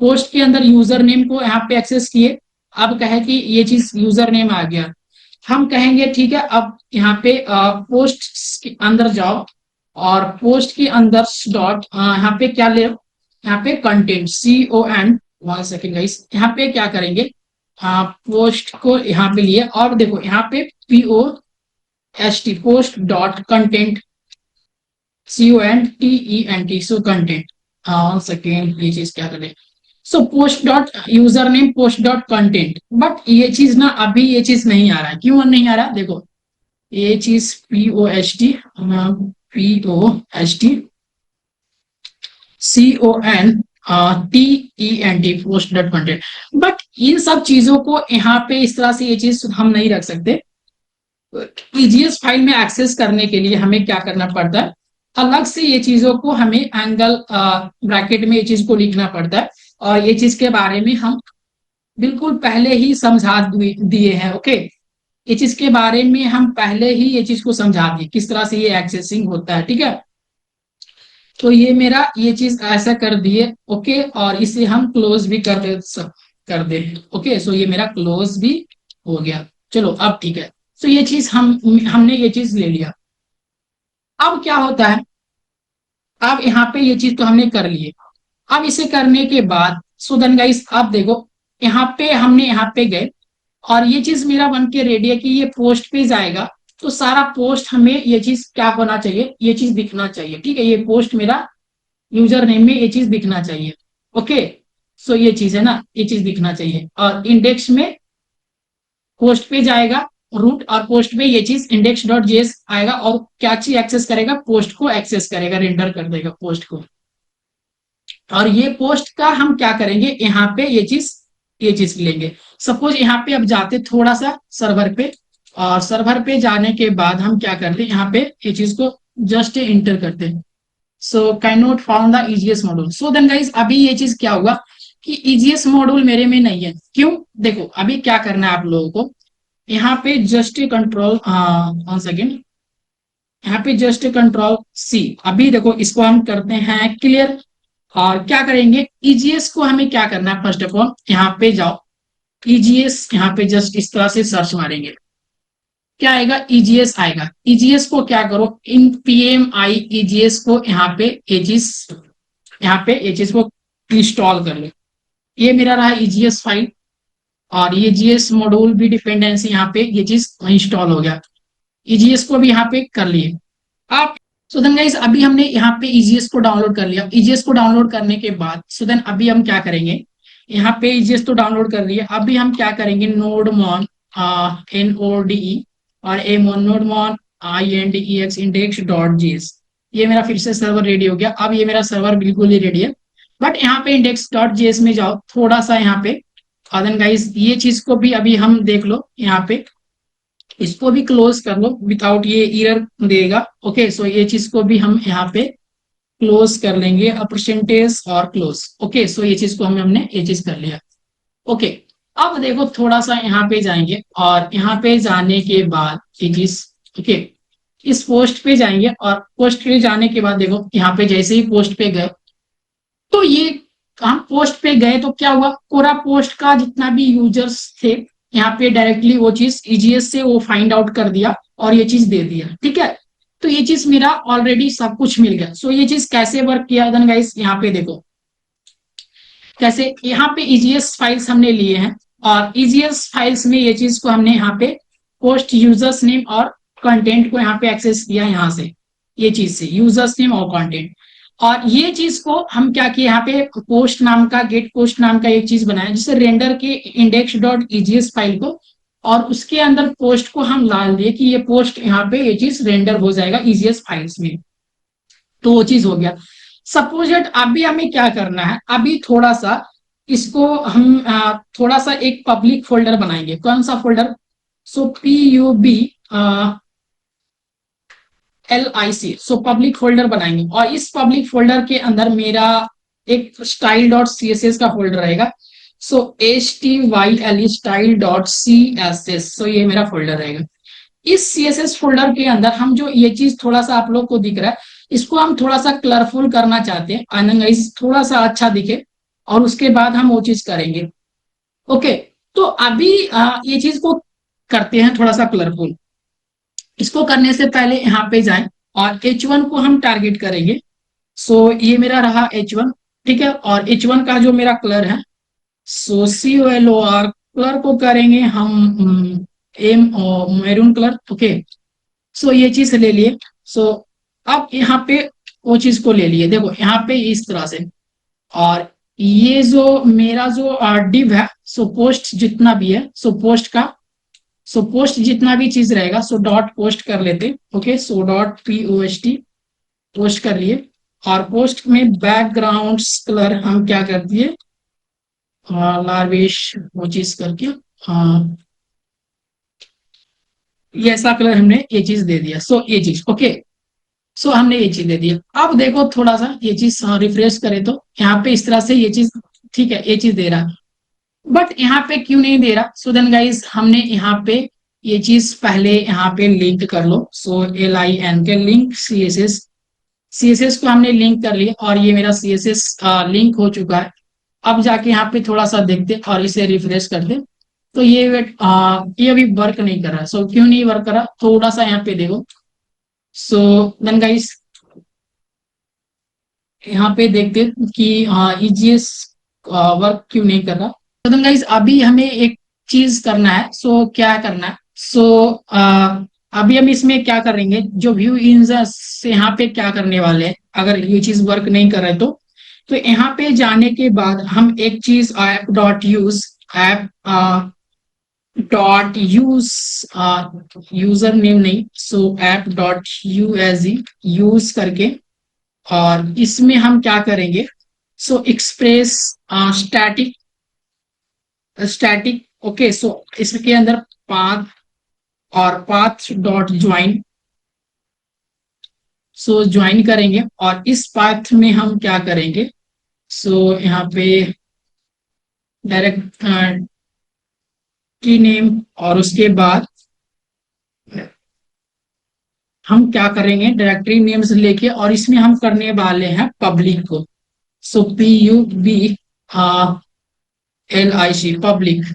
पोस्ट के अंदर यूजर नेम को यहाँ पे एक्सेस किए। अब कहे कि ये चीज यूजर नेम आ गया, हम कहेंगे ठीक है, अब यहाँ पे पोस्ट के अंदर जाओ, और पोस्ट के अंदर डॉट यहाँ पे क्या ले, यहाँ पे कंटेंट CON, 1 सेकेंड गाइस, यहाँ पे क्या करेंगे, पोस्ट को यहाँ पे लिए, और देखो यहाँ पे POST, post dot content, CONTENT, so content, 1 second, ये चीज क्या करें, so post dot user name, post dot content. But ये चीज ना अभी ये चीज नहीं आ रहा है, क्यों नहीं आ रहा, देखो ये चीज POST CONTENT, post dot content. But in सब चीजों को यहाँ पे इस तरह से ये चीज हम नहीं रख सकते। EGS फाइल में एक्सेस करने के लिए हमें क्या करना पड़ता है, अलग से ये चीजों को हमें एंगल ब्रैकेट में ये चीज को लिखना पड़ता है, और ये चीज के बारे में हम बिल्कुल पहले ही समझा दिए हैं, ओके। ये चीज के बारे में हम पहले ही ये चीज को समझा दिए किस तरह से ये एक्सेसिंग होता है, ठीक है। तो ये मेरा ये चीज ऐसा कर दिए, ओके, और इसे हम क्लोज भी कर दे, ओके। सो ये मेरा क्लोज भी हो गया, चलो अब ठीक है। तो ये चीज हमने ये चीज ले लिया। अब क्या होता है, अब यहाँ पे ये चीज तो हमने कर लिए। अब इसे करने के बाद सो देन गाइस, अब देखो यहाँ पे हमने यहाँ पे गए, और ये चीज मेरा बन के रेडी है कि ये पोस्ट पे जाएगा, तो सारा पोस्ट हमें ये चीज क्या होना चाहिए, ये चीज दिखना चाहिए, ठीक है। ये पोस्ट मेरा यूजर नेम में ये चीज दिखना चाहिए, ओके। सो ये चीज है ना, ये चीज दिखना चाहिए, और इंडेक्स में पोस्ट पे जाएगा रूट, और पोस्ट पे ये चीज index.js आएगा, और क्या चीज एक्सेस करेगा, पोस्ट को एक्सेस करेगा, रेंडर कर देगा पोस्ट को। और ये पोस्ट का हम क्या करेंगे, यहाँ पे ये चीज लेंगे। सपोज यहाँ पे अब जाते थोड़ा सा सर्वर पे, और सर्वर पे जाने के बाद हम क्या करते हैं, यहाँ पे ये चीज को जस्ट इंटर करते हैं। So can not found the EGS module. So then guys, अभी ये चीज क्या हुआ कि EGS मॉड्यूल मेरे में नहीं है, क्यों, देखो अभी क्या करना है आप लोगों को, यहाँ पे जस्ट कंट्रोल 1 सेकेंड, यहाँ पे जस्ट कंट्रोल सी। अभी देखो इसको हम करते हैं क्लियर। और क्या करेंगे, ईजीएस को हमें क्या करना है, फर्स्ट ऑफ ऑल यहाँ पे जाओ, ईजीएस यहाँ पे जस्ट इस तरह से सर्च मारेंगे, क्या आएगा, ईजीएस आएगा। ईजीएस को क्या करो, इन पीएमआई ईजीएस को यहाँ पे एजिस, यहाँ पे एजिस को इंस्टॉल कर लो। ये मेरा रहा ईजीएस फाइल, और ये जीएस मॉड्यूल भी डिपेंडेंसी यहाँ पे ये चीज इंस्टॉल हो गया। ईजीएस को भी यहाँ पे कर लिए आप। सो देन गाइस अभी हमने यहाँ पे ईजीएस को डाउनलोड कर लिया। ईजीएस को डाउनलोड करने के बाद सो देन अभी हम क्या करेंगे, यहाँ पे ईजीएस तो डाउनलोड कर लिया, अभी हम क्या करेंगे, नोडमॉन NODE और एमॉन नोडमॉन INDEX इंडेक्स डॉट जीएस। ये मेरा फिर से सर्वर रेडी हो गया। अब ये मेरा सर्वर बिल्कुल ही रेडी है, बट यहाँ पे इंडेक्स डॉट जीएस में जाओ थोड़ा सा यहाँ पे। और देन गाइस ये चीज को भी अभी हम देख लो, यहाँ पे इसको भी क्लोज कर लो विदाउट, ये एरर देगा। ओके सो ये चीज को भी हम यहाँ पे क्लोज कर लेंगे, परसेंटेज और क्लोज। ओके सो ये चीज को हमने ये चीज कर लिया। ओके अब देखो थोड़ा सा यहाँ पे जाएंगे, और यहाँ पे जाने के बाद ये चीज, ओके इस पोस्ट पे जाएंगे, और पोस्ट पे जाने के बाद देखो यहाँ पे जैसे ही पोस्ट पे गए, तो ये हम पोस्ट पे गए तो क्या हुआ, पूरा पोस्ट का जितना भी यूजर्स थे यहाँ पे डायरेक्टली वो चीज ईजीएस से वो फाइंड आउट कर दिया और ये चीज दे दिया। ठीक है, तो ये चीज मेरा ऑलरेडी सब कुछ मिल गया। सो ये चीज कैसे वर्क किया देन गाइस, यहाँ पे देखो कैसे, यहाँ पे ईजीएस फाइल्स हमने लिए हैं, और ईजीएस फाइल्स में ये चीज को हमने यहाँ पे पोस्ट यूजर्स नेम और कंटेंट को यहाँ पे एक्सेस किया, यहाँ से ये चीज से यूजर्स नेम और कंटेंट। और ये चीज को हम क्या किए, यहाँ पे पोस्ट नाम का, गेट पोस्ट नाम का एक चीज बनाया, जिसे रेंडर के इंडेक्स डॉट ईजीएस फाइल को, और उसके अंदर पोस्ट को हम डाल दिए कि ये पोस्ट यहाँ पे ये चीज रेंडर हो जाएगा ईजीएस फाइल्स में। तो वो चीज हो गया। सपोज दैट अभी हमें क्या करना है, अभी थोड़ा सा इसको हम थोड़ा सा एक पब्लिक फोल्डर बनाएंगे। कौन सा फोल्डर, सो PUBLIC, सो पब्लिक फोल्डर बनाएंगे, और इस पब्लिक फोल्डर के अंदर मेरा एक स्टाइल डॉट CSS का फोल्डर रहेगा। सो STYLE स्टाइल डॉट CSS, सो ये मेरा फोल्डर रहेगा। इस CSS फोल्डर के अंदर हम जो ये चीज थोड़ा सा आप लोग को दिख रहा है, इसको हम थोड़ा सा कलरफुल करना चाहते हैं, थोड़ा सा अच्छा दिखे, और उसके बाद हम वो चीज करेंगे। ओके तो अभी ये चीज को करते हैं थोड़ा सा कलरफुल। इसको करने से पहले यहाँ पे जाएं, और H1 को हम टारगेट करेंगे। सो ये मेरा रहा H1, ठीक है, और H1 का जो मेरा कलर है, सो COLOR कलर को करेंगे हम मैरून कलर। ओके सो ये चीज ले लिए। सो अब यहाँ पे वो चीज को ले लिए, देखो यहाँ पे इस तरह से। और ये जो मेरा जो डिव है, सो पोस्ट जितना भी है, सो पोस्ट जितना भी चीज रहेगा, सो डॉट पोस्ट कर लेते। Okay so dot POST post कर लिए, और पोस्ट में बैकग्राउंड कलर हम क्या कर दिए, लार्वेश वो चीज करके ये ऐसा कलर हमने ये चीज दे दिया। सो ये चीज ओके, सो हमने ये चीज दे दिया। अब देखो थोड़ा सा ये चीज रिफ्रेश करें तो यहाँ पे इस तरह से ये चीज, ठीक है ये चीज दे रहा, बट यहाँ पे क्यों नहीं दे रहा। सो देन गाइस हमने यहाँ पे ये चीज पहले यहाँ पे लिंक कर लो। सो LIN के लिंक CSS को हमने लिंक कर लिया, और ये मेरा CSS लिंक हो चुका है। अब जाके यहाँ पे थोड़ा सा देखते और इसे रिफ्रेश करते, तो ये अभी वर्क नहीं कर रहा। सो क्यों नहीं वर्क कर रहा, थोड़ा सा यहाँ पे देखो। सो देन गाइस यहाँ पे देखते कि EGS वर्क क्यों नहीं कर रहा। तो देन गाइस अभी हमें एक चीज करना है। सो क्या करना है, सो अभी हम इसमें क्या करेंगे, जो व्यू इन से यहाँ पे क्या करने वाले हैं, अगर ये चीज वर्क नहीं कर रहे तो यहाँ पे जाने के बाद हम एक चीज app dot use user name नहीं, सो ऐप डॉट यूज करके, और इसमें हम क्या करेंगे, सो एक्सप्रेस स्टैटिक। ओके सो इसके अंदर पाथ और पाथ डॉट ज्वाइन, सो ज्वाइन करेंगे, और इस पाथ में हम क्या करेंगे, सो यहाँ पे डायरेक्ट की नेम, और उसके बाद हम क्या करेंगे, डायरेक्टरी नेम्स लेके, और इसमें हम करने वाले हैं पब्लिक को। सो PUBLIC पब्लिक,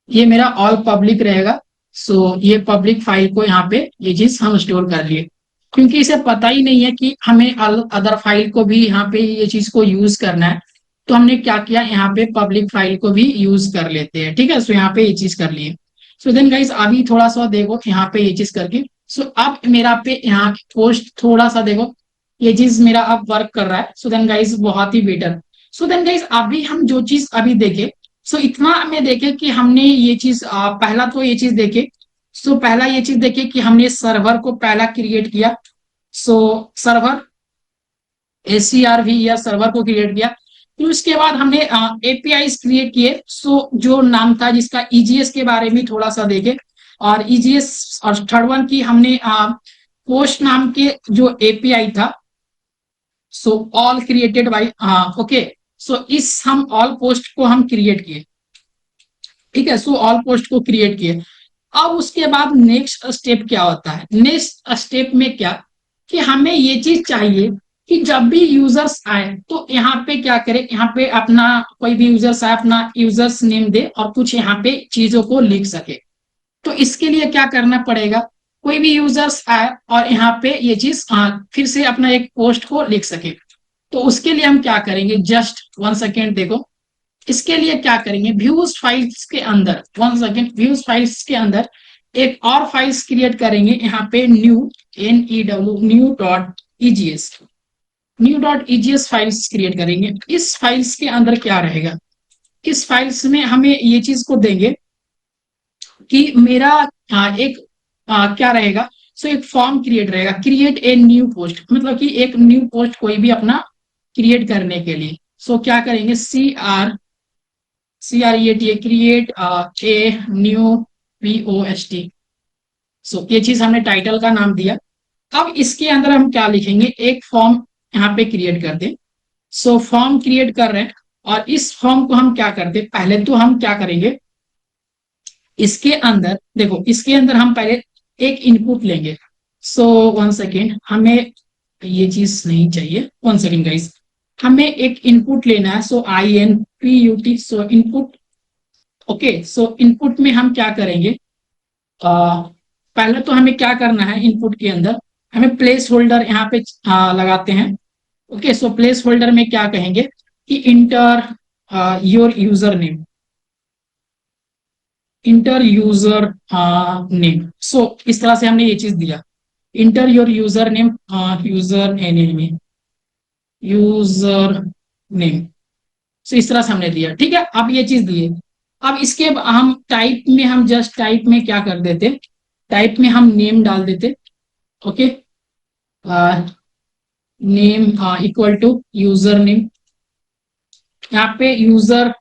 ये मेरा ऑल पब्लिक रहेगा। सो ये पब्लिक फाइल को यहाँ पे ये चीज हम स्टोर कर लिए, क्योंकि इसे पता ही नहीं है कि हमें अदर फाइल को भी यहाँ पे ये चीज को यूज करना है। तो हमने क्या किया, यहाँ पे पब्लिक फाइल को भी यूज कर लेते हैं। ठीक है, सो यहाँ पे ये चीज कर लिए। सो देन गाइस अभी थोड़ा सा देखो यहाँ पे ये चीज करके, सो अब मेरा पे यहाँ पोस्ट थोड़ा सा देखो, ये चीज मेरा अब वर्क कर रहा है। सो देन गाइस बहुत ही बेटर। सो देन गाइस अभी हम जो चीज अभी देखे, सो इतना हमें देखे कि हमने ये चीज पहला तो ये चीज देखे। सो पहला ये चीज देखे कि हमने सर्वर को पहला क्रिएट किया। सो सर्वर ACRV या सर्वर को क्रिएट किया। फिर उसके बाद हमने API क्रिएट किए। सो जो नाम था जिसका EGS के बारे में थोड़ा सा देखे, और EGS, और थर्ड वन की हमने पोस्ट नाम के जो API था, so all created by, okay. So इस हम ऑल पोस्ट को हम क्रिएट किए। ठीक है, सो ऑल पोस्ट को क्रिएट किए। अब उसके बाद नेक्स्ट स्टेप क्या होता है, नेक्स्ट स्टेप में क्या, कि हमें ये चीज चाहिए कि जब भी यूजर्स आए तो यहाँ पे क्या करे, यहाँ पे अपना कोई भी यूजर्स आए अपना यूजर्स नेम दे और कुछ यहाँ पे चीजों को लिख सके। तो इसके लिए क्या करना पड़ेगा, कोई भी यूजर्स आए और यहाँ पे ये चीज फिर से अपना एक पोस्ट को लिख सके। तो उसके लिए हम क्या करेंगे, जस्ट 1 सेकेंड देखो। इसके लिए क्या करेंगे, व्यूज फाइल्स के अंदर, 1 सेकेंड, व्यूज फाइल्स के अंदर एक और फाइल्स क्रिएट करेंगे, यहाँ पे new new.egs, new.egs files create करेंगे। इस फाइल्स के अंदर क्या रहेगा, इस फाइल्स में हमें ये चीज को देंगे कि मेरा एक क्या रहेगा, सो एक फॉर्म क्रिएट रहेगा, क्रिएट ए न्यू पोस्ट, मतलब कि एक न्यू पोस्ट कोई भी अपना क्रिएट करने के लिए। सो क्या करेंगे, CREAT create a new POST। सो ये चीज हमने टाइटल का नाम दिया। अब इसके अंदर हम क्या लिखेंगे, एक फॉर्म यहाँ पे क्रिएट कर दे। सो फॉर्म क्रिएट कर रहे हैं, और इस फॉर्म को हम क्या करते, पहले तो हम क्या करेंगे, इसके अंदर देखो, इसके अंदर हम पहले एक इनपुट लेंगे। सो 1 सेकेंड, हमें ये चीज नहीं चाहिए, 1 सेकेंड गाइस, हमें एक इनपुट लेना है। सो INPUT, सो इनपुट, ओके। सो इनपुट में हम क्या करेंगे, पहले तो हमें क्या करना है, इनपुट के अंदर हमें प्लेस होल्डर यहाँ पे लगाते हैं। ओके, सो प्लेस होल्डर में क्या कहेंगे कि enter your user name, enter user name. So इस तरह से हमने ये चीज दिया, enter your user name, user name. So इस तरह से हमने दिया। ठीक है, अब ये चीज दिए। अब इसके हम टाइप में, हम जस्ट टाइप में क्या कर देते, टाइप में हम नेम डाल देते। Okay, name equal to user name, यहाँ पे यूजर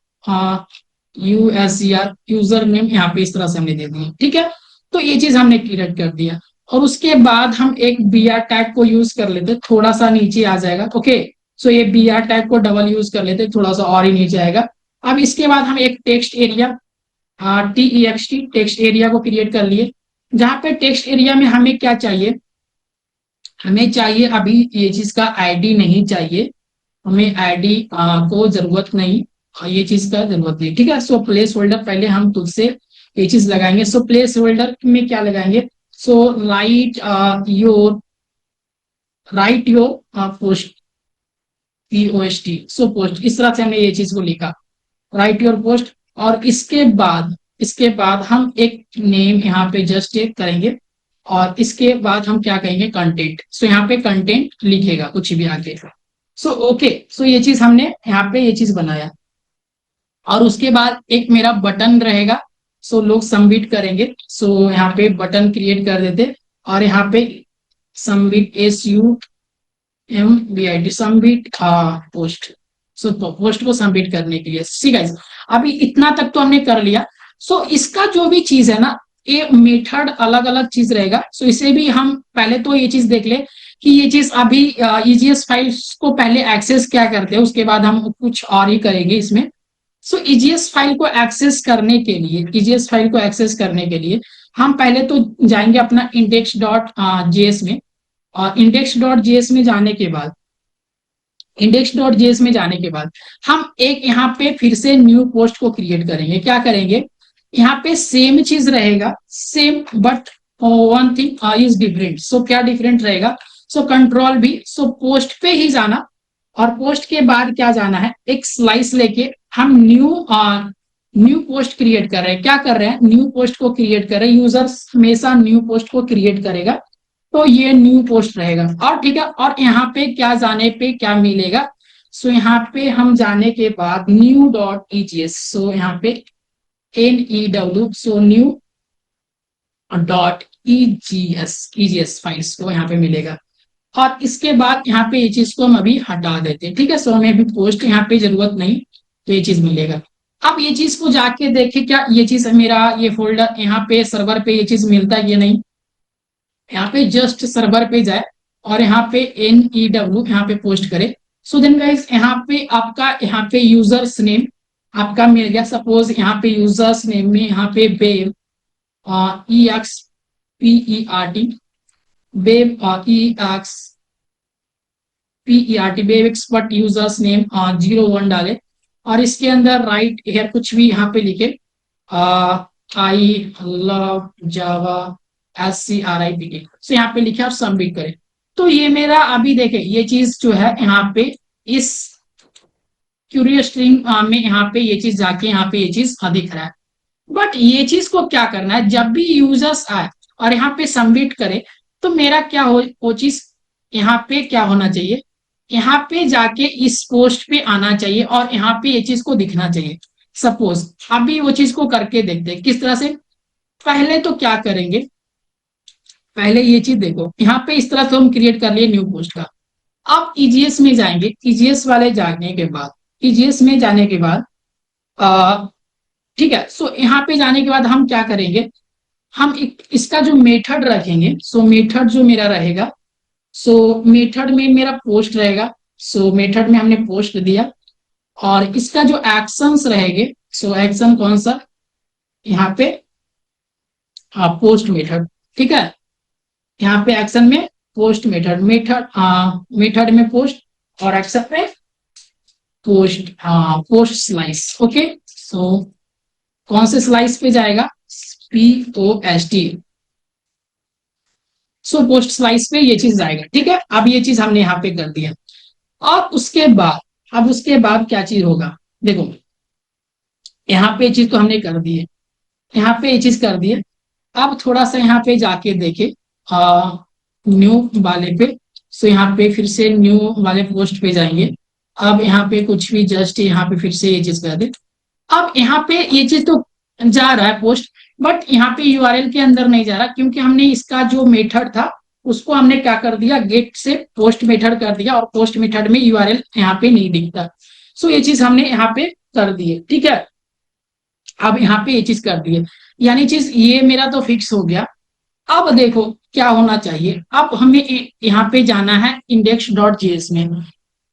USER, यूजर नेम यहाँ पे इस तरह से हमने दे दिया। ठीक है, तो ये चीज हमने क्रिएट कर दिया। और उसके बाद हम एक BR टैग को यूज कर लेते, थोड़ा सा नीचे आ जाएगा। ओके, सो ये BR टैग को डबल यूज कर लेते, थोड़ा सा और ही नीचे आएगा। अब इसके बाद हम एक text area, TEXT text area को क्रिएट कर लिए, जहां पे टेक्स्ट एरिया में हमें क्या चाहिए, हमें चाहिए अभी ये चीज का ID नहीं चाहिए, हमें ID को जरूरत नहीं, ये चीज का जरूरत नहीं। ठीक है, सो प्लेस होल्डर पहले हम तुझसे ये चीज लगाएंगे। सो प्लेस होल्डर में क्या लगाएंगे, so write your post, POST, so post, इस तरह से हमने ये चीज को लिखा, राइट योर पोस्ट। और इसके बाद हम एक नेम यहाँ पे जस्ट एक करेंगे, और इसके बाद हम क्या कहेंगे, कंटेंट। सो यहाँ पे कंटेंट लिखेगा कुछ भी आगे। सो ओके, सो ये चीज हमने यहाँ पे ये चीज बनाया। और उसके बाद एक मेरा बटन रहेगा, सो लोग सबमिट करेंगे। सो यहाँ पे बटन क्रिएट कर देते, और यहाँ पे submit, SUMBIT, submit post. So post को सबमिट करने के लिए। ठीक है, अभी इतना तक तो हमने कर लिया। सो इसका जो भी चीज है ना, ये मेथड अलग अलग चीज रहेगा। सो इसे भी हम पहले तो ये चीज देख ले कि ये चीज अभी EGS फाइल्स को पहले एक्सेस क्या करते हैं, उसके बाद हम कुछ और ही करेंगे इसमें। सो EGS फाइल को एक्सेस करने के लिए, EGS फाइल को एक्सेस करने के लिए हम पहले तो जाएंगे अपना इंडेक्स डॉट जेएस में, और इंडेक्स डॉट जेएस में जाने के बाद, इंडेक्स डॉट जेएस में जाने के बाद हम एक यहाँ पे फिर से न्यू पोस्ट को क्रिएट करेंगे। क्या करेंगे, यहाँ पे सेम चीज रहेगा, same, but one thing is different. So क्या डिफरेंट रहेगा, सो कंट्रोल भी, सो पोस्ट पे ही जाना, और पोस्ट के बाद क्या जाना है, एक स्लाइस लेके हम न्यू पोस्ट क्रिएट कर रहे हैं। क्या कर रहे हैं, न्यू पोस्ट को क्रिएट कर रहे हैं। यूजर्स हमेशा न्यू पोस्ट को क्रिएट करेगा, तो ये न्यू पोस्ट रहेगा। और ठीक है, और यहाँ पे क्या जाने पे क्या मिलेगा, सो यहाँ पे हम जाने के बाद न्यू डॉट ईजीएस, सो यहाँ पे NEW, so new dot EGS files को यहाँ पे मिलेगा। और इसके बाद यहाँ पे ये चीज को हम अभी हटा देते हैं। ठीक है, सो हमें अभी पोस्ट यहाँ पे जरूरत नहीं, तो ये चीज मिलेगा। अब ये चीज को जाके देखे, क्या ये चीज मेरा ये फोल्डर यहाँ पे सर्वर पे ये चीज मिलता है, ये नहीं। यहाँ पे जस्ट सर्वर पे जाए और यहाँ पे NEW यहाँ पे पोस्ट करे। सो देन गाइस, यहाँ पे आपका यहाँ पे यूजर्स नेम आपका मिल गया। सपोज यहाँ पे यूजर्स नेम में यहाँ पे web EXPERT, web EXPERT, web expert users name 01 डाले, और इसके अंदर राइट हेयर कुछ भी यहाँ पे लिखे, आई लव जावा SCRIPT, सो यहाँ पे लिखे और सबमिट करें। तो ये मेरा अभी देखे ये चीज जो है यहाँ पे इस क्यूरियस स्ट्रिंग में यहाँ पे ये चीज जाके यहाँ पे ये चीज दिख रहा है। बट ये चीज को क्या करना है, जब भी यूजर्स आए और यहाँ पे सबमिट करे, तो मेरा क्या हो, वो चीज यहाँ पे क्या होना चाहिए, यहाँ पे जाके इस पोस्ट पे आना चाहिए और यहाँ पे ये चीज को दिखना चाहिए। सपोज अभी वो चीज को करके देखते हैं किस तरह से। पहले तो क्या करेंगे, पहले ये चीज देखो, यहाँ पे इस तरह से हम क्रिएट कर लिए न्यू पोस्ट का। अब ईजीएस में जाएंगे, ईजीएस वाले जाने के बाद, ईजीएस में जाने के बाद ठीक है, सो यहाँ पे जाने के बाद हम क्या करेंगे, हम इसका जो मेथड रखेंगे, सो मेथड जो मेरा रहेगा, सो मेथड में मेरा पोस्ट रहेगा। सो मेथड में हमने पोस्ट दिया, और इसका जो एक्शंस रहेंगे, सो एक्शन कौन सा, यहाँ पे पोस्ट मेथड। ठीक है, यहाँ पे एक्शन में पोस्ट मेथड, मेथड में पोस्ट, और एक्शन में पोस्ट स्लाइस। ओके, सो कौन से स्लाइस पे जाएगा, POST, सो पोस्ट स्लाइस पे ये चीज जाएगा। ठीक है, अब ये चीज हमने यहाँ पे कर दिया। और उसके बाद, अब उसके बाद क्या चीज होगा, देखो यहाँ पे ये चीज तो हमने कर दी है, यहाँ पे ये चीज कर दी है। अब थोड़ा सा यहाँ पे जाके देखे न्यू वाले पे, सो यहाँ पे फिर से न्यू वाले पोस्ट पे जाएंगे। अब यहाँ पे कुछ भी जस्ट यहाँ पे फिर से ये चीज कर दे। अब यहाँ पे ये चीज तो जा रहा है पोस्ट, बट यहाँ पे URL के अंदर नहीं जा रहा, क्योंकि हमने इसका जो मेथड था उसको हमने क्या कर दिया, गेट से पोस्ट मेथड कर दिया, और पोस्ट मेथड में URL यहाँ पे नहीं दिखता। सो ये चीज हमने यहाँ पे कर दी है। ठीक है, अब यहाँ पे ये चीज कर दी है, यानी चीज ये मेरा तो फिक्स हो गया। अब देखो क्या होना चाहिए, अब हमें यहाँ पे जाना है index.js में,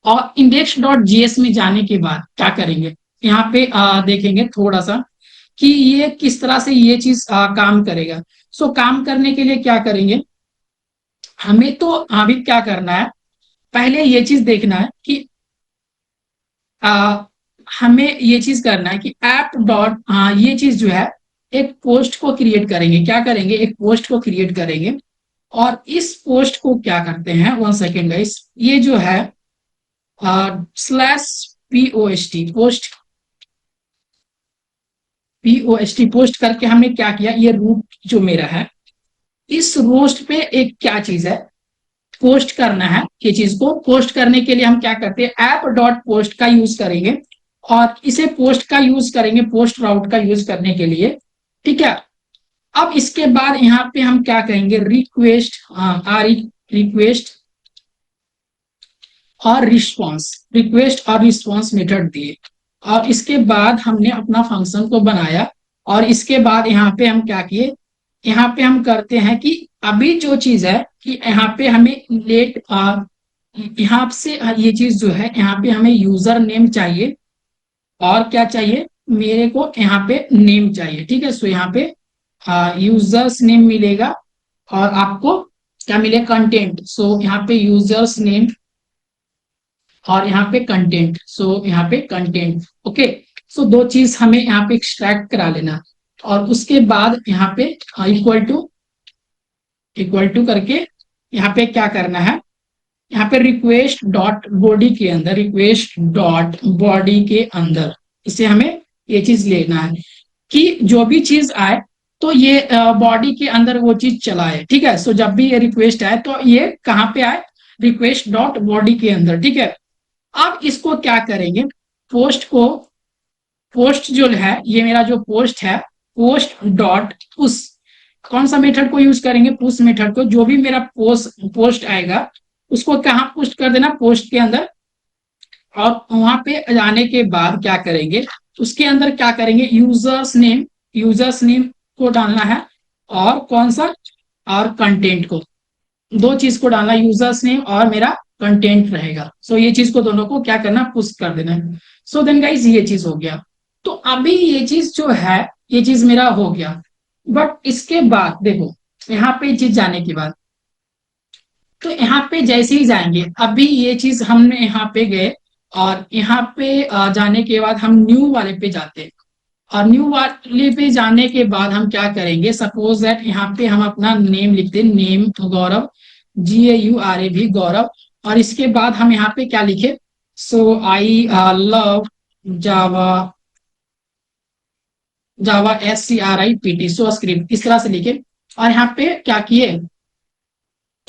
और index.js में जाने के बाद क्या करेंगे, यहाँ पे देखेंगे थोड़ा सा कि ये किस तरह से ये चीज काम करेगा। सो काम करने के लिए क्या करेंगे, हमें तो अभी क्या करना है, पहले ये चीज देखना है कि हमें ये चीज करना है कि ऐप डॉट ये चीज जो है, एक पोस्ट को क्रिएट करेंगे। क्या करेंगे, एक पोस्ट को क्रिएट करेंगे, और इस पोस्ट को क्या करते हैं, 1 सेकेंड गाइस, ये जो है /POST पोस्ट करके हमने क्या किया, ये रूट जो मेरा है, इस रोस्ट पे एक क्या चीज है, पोस्ट करना है। ये चीज को पोस्ट करने के लिए हम क्या करते हैं, ऐप डॉट पोस्ट का यूज करेंगे, और इसे पोस्ट का यूज करेंगे, पोस्ट राउट का यूज करने के लिए। ठीक है, अब इसके बाद यहाँ पे हम क्या कहेंगे, रिक्वेस्ट और रिस्पॉन्स मेथड दिए, और इसके बाद हमने अपना फंक्शन को बनाया। और इसके बाद यहाँ पे हम क्या किए, यहाँ पे हम करते हैं कि अभी जो चीज है कि यहाँ पे हमें लेट यहाँ से ये चीज जो है, यहाँ पे हमें यूजर नेम चाहिए, और क्या चाहिए, मेरे को यहाँ पे नेम चाहिए। ठीक है, सो यहाँ पे यूजर्स नेम मिलेगा और आपको क्या मिलेगा, कंटेंट। सो यहाँ पे यूजर्स नेम और यहाँ पे कंटेंट, सो यहाँ पे कंटेंट। ओके, सो दो चीज हमें यहाँ पे एक्सट्रैक्ट करा लेना, और उसके बाद यहाँ पे इक्वल टू करके यहाँ पे क्या करना है, यहाँ पे रिक्वेस्ट डॉट बॉडी के अंदर, रिक्वेस्ट डॉट बॉडी के अंदर इसे हमें ये चीज लेना है कि जो भी चीज आए तो ये बॉडी के अंदर वो चीज चलाए। ठीक है, सो जब भी ये रिक्वेस्ट आए तो ये कहाँ पे आए, रिक्वेस्ट डॉट बॉडी के अंदर। ठीक है, अब इसको क्या करेंगे, पोस्ट को, पोस्ट जो है ये मेरा जो पोस्ट है, पोस्ट डॉट पुश, कौन सा मेथड को यूज करेंगे, पुश मेथड को। जो भी मेरा पोस्ट आएगा उसको कहाँ पुश कर देना, पोस्ट के अंदर। और वहां पे जाने के बाद क्या करेंगे, उसके अंदर क्या करेंगे, यूजर्स नेम को डालना है, और कौन सा, और कंटेंट को, दो चीज को डालना, यूजर्स नेम और मेरा कंटेंट रहेगा। सो ये चीज को दोनों को क्या करना, पुश कर देना है। सो देन गाइज ये चीज हो गया। तो अभी ये चीज जो है, ये चीज मेरा हो गया। बट इसके बाद देखो, यहाँ पे चीज जाने के बाद, तो यहाँ पे जैसे ही जाएंगे, अभी ये चीज हमने यहाँ पे गए, और यहाँ पे जाने के बाद हम न्यू वाले पे जाते हैं, और न्यू वाले पे जाने के बाद हम क्या करेंगे, सपोज दैट यहाँ पे हम अपना नेम लिखते हैं, नेम गौरव, GAURAV गौरव, और इसके बाद हम यहाँ पे क्या लिखे, so I love Java, Java SCRIPT, so script, इस तरह से लिखे, और यहाँ पे क्या किए,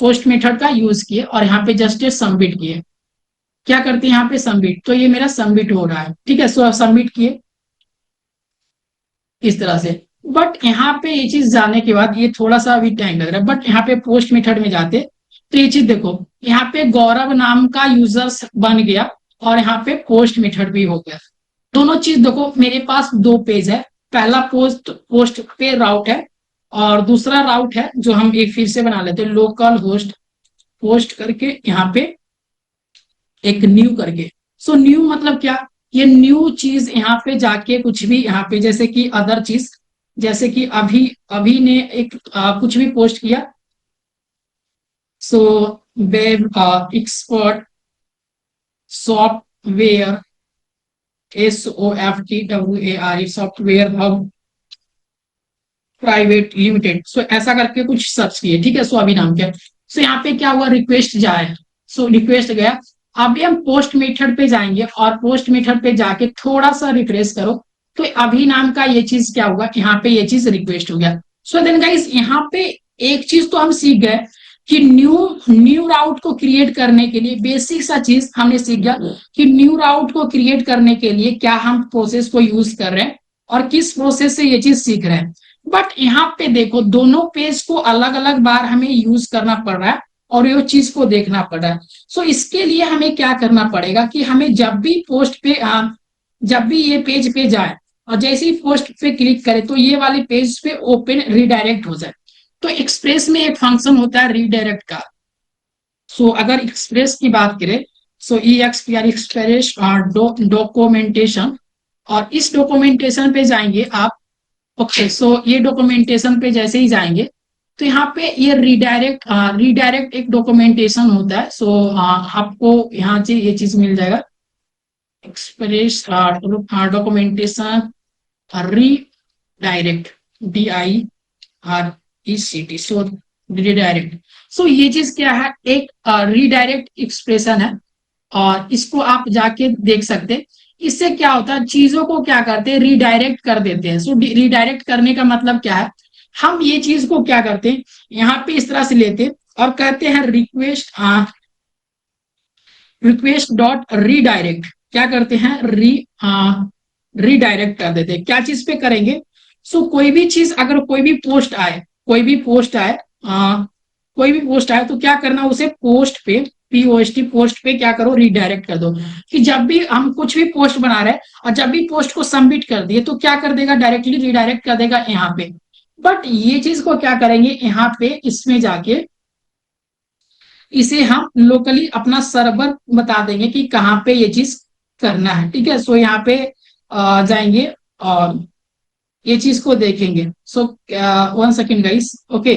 पोस्ट मेथड का यूज किए, और यहाँ पे जस्ट सबमिट किए। क्या करते हैं यहाँ पे, सबमिट, तो ये मेरा सबमिट हो रहा है। ठीक है, सो सबमिट किए इस तरह से। बट यहाँ पे ये चीज जाने के बाद ये थोड़ा सा अभी टाइम लग रहा है, बट यहाँ पे पोस्ट मेथड में जाते तो ये चीज देखो, यहाँ पे गौरव नाम का यूजर्स बन गया, और यहाँ पे पोस्ट मेथड भी हो गया। दोनों चीज देखो, मेरे पास दो पेज है, पहला पोस्ट पोस्ट पे राउट है, और दूसरा राउट है जो हम एक फिर से बना लेते हैं, लोकल होस्ट पोस्ट करके यहाँ पे एक न्यू करके। सो न्यू मतलब क्या, ये न्यू चीज यहाँ पे जाके कुछ भी यहाँ पे, जैसे कि अदर चीज, जैसे कि अभी अभी ने एक कुछ भी पोस्ट किया, so web expert software, SOFTWARE software hub private limited, so ऐसा करके कुछ सर्च किए। ठीक है, सो अभी नाम क्या, सो यहाँ पे क्या हुआ, रिक्वेस्ट जाए, सो रिक्वेस्ट गया। अभी हम पोस्ट मेथड पे जाएंगे, और पोस्ट मेथड पे जाके थोड़ा सा रिफ्रेश करो, तो अभी नाम का ये चीज क्या होगा, यहाँ पे ये चीज रिक्वेस्ट हो गया। सो देन गाइस, यहाँ पे एक चीज तो हम सीख गए कि न्यू राउट को क्रिएट करने के लिए बेसिक सा चीज हमने सीख गया कि न्यू राउट को क्रिएट करने के लिए क्या हम प्रोसेस को यूज कर रहे हैं, और किस प्रोसेस से ये चीज सीख रहे हैं। बट यहाँ पे देखो, दोनों पेज को अलग अलग बार हमें यूज करना पड़ रहा है, और ये चीज को देखना पड़ रहा है। सो इसके लिए हमें क्या करना पड़ेगा कि हमें जब भी पोस्ट पे जब भी ये पेज पे जाए, और जैसे ही पोस्ट पे क्लिक करें तो ये वाले पेज पे ओपन रिडायरेक्ट हो जाए। तो एक्सप्रेस में एक फंक्शन होता है रिडायरेक्ट का। सो अगर एक्सप्रेस की बात करें, सो EXPR एक्सप्रेस डॉक्यूमेंटेशन, और इस डॉक्यूमेंटेशन पे जाएंगे आप। ओके, सो ये डॉक्यूमेंटेशन पे जैसे ही जाएंगे, तो यहाँ पे ये रिडायरेक्ट एक डॉक्यूमेंटेशन होता है। सो आपको यहाँ से ये चीज मिल जाएगा, एक्सप्रेस डॉक्यूमेंटेशन रीडायरेक्ट, DIRECT, सो रिडायरेक्ट। सो ये चीज क्या है, एक रीडायरेक्ट एक्सप्रेशन है, और इसको आप जाके देख सकते हैं। इससे क्या होता है, चीजों को क्या करते हैं, रीडायरेक्ट कर देते हैं। सो रीडायरेक्ट करने का मतलब क्या है, हम ये चीज को क्या करते हैं, यहाँ पे इस तरह से लेते हैं, और कहते हैं रिक्वेस्ट डॉट रीडायरेक्ट, क्या करते हैं, रीडायरेक्ट कर देते हैं। क्या चीज पे करेंगे, सो कोई भी चीज, अगर कोई भी पोस्ट आए, कोई भी पोस्ट आए, तो क्या करना, उसे पोस्ट पे, POST पोस्ट पे क्या करो, रीडायरेक्ट कर दो। कि जब भी हम कुछ भी पोस्ट बना रहे हैं, और जब भी पोस्ट को सबमिट कर दिए, तो क्या कर देगा, डायरेक्टली रीडायरेक्ट कर देगा यहाँ पे। बट ये चीज को क्या करेंगे, यहाँ पे इसमें जाके इसे हम लोकली अपना सर्वर बता देंगे कि कहाँ पे ये चीज करना है। ठीक है, सो यहाँ पे जाएंगे, और ये चीज को देखेंगे। सो 1 सेकेंड गाइस। ओके,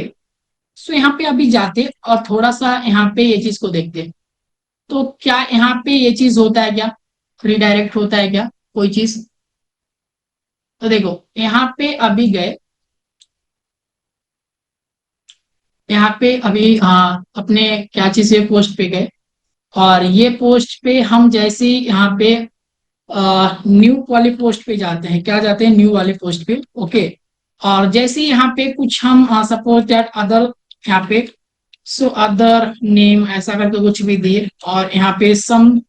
सो यहाँ पे अभी जाते और थोड़ा सा यहाँ पे ये चीज को देखते। तो क्या यहाँ पे ये चीज होता है क्या, रिडायरेक्ट होता है क्या कोई चीज? तो देखो यहाँ पे अभी गए, यहाँ पे अभी अपने क्या चीज है पोस्ट पे गए, और ये पोस्ट पे हम जैसे ही यहाँ पे न्यू वाले पोस्ट पे जाते हैं, क्या जाते हैं, न्यू वाले पोस्ट पे। ओके, और जैसे ही यहाँ पे कुछ हम सपोज दैट अदर, यहाँ पे सो अदर नेम ऐसा करके कुछ भी दिए, और यहाँ पे some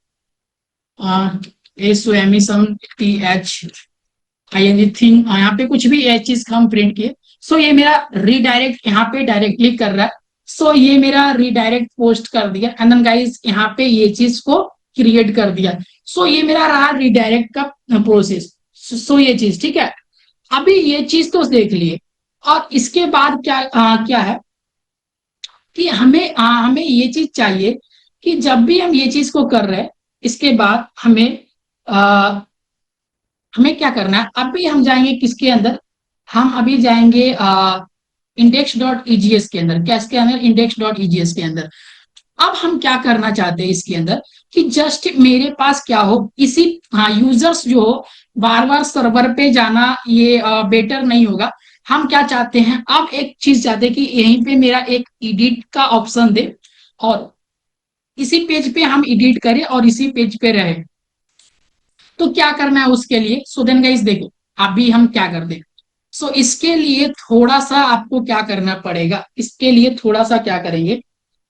S O M E some T H I N G thing, यहाँ पे कुछ भी ये चीज हम प्रिंट किए। सो ये मेरा रीडायरेक्ट यहाँ पे डायरेक्टली कर रहा है। सो ये मेरा रीडायरेक्ट पोस्ट कर दिया, एंड देन गाइस यहाँ पे ये चीज को क्रिएट कर दिया। सो ये मेरा रहा रीडायरेक्ट का प्रोसेस। सो ये चीज ठीक है। अभी ये चीज तो देख लिए, और इसके बाद क्या क्या है कि हमें ये चीज चाहिए कि जब भी हम ये चीज को कर रहे हैं, इसके बाद हमें क्या करना है। अभी हम जाएंगे किसके अंदर, हम अभी जाएंगे इंडेक्स डॉट ईजीएस के अंदर। क्या इसके अंदर, इंडेक्स डॉट ईजीएस के अंदर। अब हम क्या करना चाहते हैं इसके अंदर कि जस्ट मेरे पास क्या हो, इसी यूजर्स जो हो बार बार सर्वर पे जाना ये बेटर नहीं होगा। हम क्या चाहते हैं, अब एक चीज चाहते हैं कि यहीं पे मेरा एक एडिट का ऑप्शन दे, और इसी पेज पे हम एडिट करें और इसी पेज पे रहे। तो क्या करना है उसके लिए, सो देन गाइस देखो अभी हम क्या करते हैं। सो इसके लिए थोड़ा सा आपको क्या करना पड़ेगा, इसके लिए थोड़ा सा क्या करेंगे,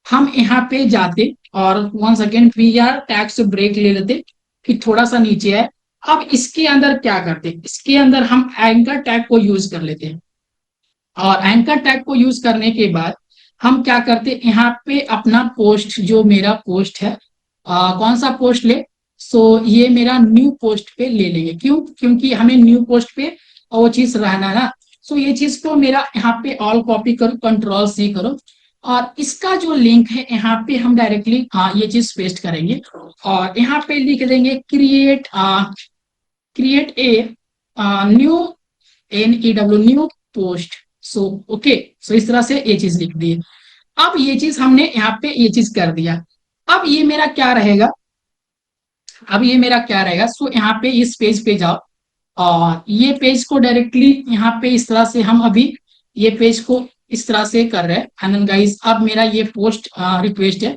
हम यहाँ पे जाते और 1 सेकेंड वी आर टैग से ब्रेक ले लेते, फिर थोड़ा सा नीचे है। अब इसके अंदर क्या करते, इसके अंदर हम एंकर टैग को यूज कर लेते हैं, और एंकर टैग को यूज करने के बाद हम क्या करते, यहाँ पे अपना पोस्ट जो मेरा पोस्ट है, कौन सा पोस्ट ले, सो ये मेरा न्यू पोस्ट पे ले लेंगे। क्यों, क्योंकि हमें न्यू पोस्ट पे वो चीज रहना ना। सो ये चीज को मेरा यहाँ पे ऑल कॉपी करो, कंट्रोल सी करो, और इसका जो लिंक है यहाँ पे हम डायरेक्टली ये चीज पेस्ट करेंगे, और यहाँ पे लिख देंगे create a new NEW new post. So okay, so इस तरह से ये चीज लिख दी। अब ये चीज हमने यहाँ पे ये चीज कर दिया। अब ये मेरा क्या रहेगा, अब ये मेरा क्या रहेगा, सो यहाँ पे इस पेज पे जाओ, और ये पेज को डायरेक्टली यहाँ पे इस तरह से हम अभी ये पेज को इस तरह से कर रहे हैं। एंड गाइस अब मेरा ये पोस्ट रिक्वेस्ट है।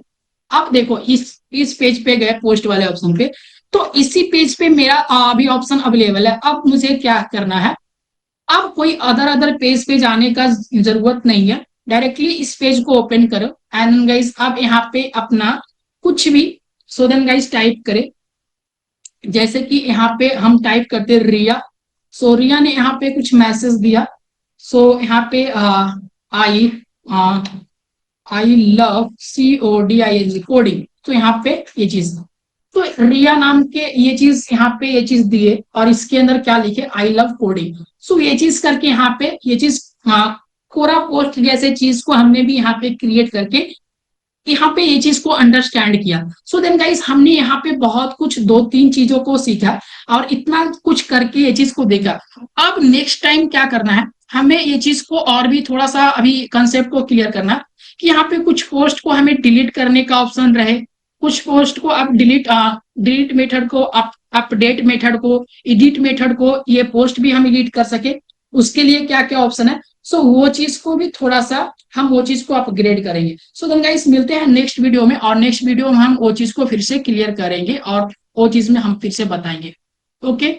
अब देखो इस पेज पे गए पोस्ट वाले ऑप्शन पे, तो इसी पेज पे मेरा अभी ऑप्शन अवेलेबल है। अब मुझे क्या करना है, अब कोई अदर पेज पे जाने का जरूरत नहीं है, डायरेक्टली इस पेज को ओपन करो। एंड गाइस अब यहाँ पे अपना कुछ भी, सो देन गाइस टाइप करें, जैसे कि यहाँ पे हम टाइप करते रिया। सो रिया ने यहाँ पे कुछ मैसेज दिया। सो यहाँ पे आई आई लव CODING कोडिंग, तो यहाँ पे ये चीज, तो रिया नाम के ये चीज यहाँ पे ये चीज दिए, और इसके अंदर क्या लिखे, आई लव कोडिंग। सो ये चीज करके यहाँ पे ये चीज कोरा पोस्ट जैसे चीज को हमने भी यहाँ पे क्रिएट करके यहाँ पे ये चीज को अंडरस्टैंड किया। सो देन गाइस हमने यहाँ पे बहुत कुछ 2-3 चीजों को सीखा, और इतना कुछ करके ये चीज को देखा। अब नेक्स्ट टाइम क्या करना है, हमें ये चीज को और भी थोड़ा सा अभी कंसेप्ट को क्लियर करना, कि यहाँ पे कुछ पोस्ट को हमें डिलीट करने का ऑप्शन रहे, कुछ पोस्ट को अब डिलीट मेथड को, अपडेट मेथड को, एडिट मेथड को, ये पोस्ट भी हम एडिट कर सके, उसके लिए क्या क्या ऑप्शन है। सो वो चीज को भी थोड़ा सा हम वो चीज को अपग्रेड करेंगे। सो देन गाइस मिलते हैं नेक्स्ट वीडियो में, और नेक्स्ट वीडियो में हम वो चीज को फिर से क्लियर करेंगे, और वो चीज में हम फिर से बताएंगे। ओके।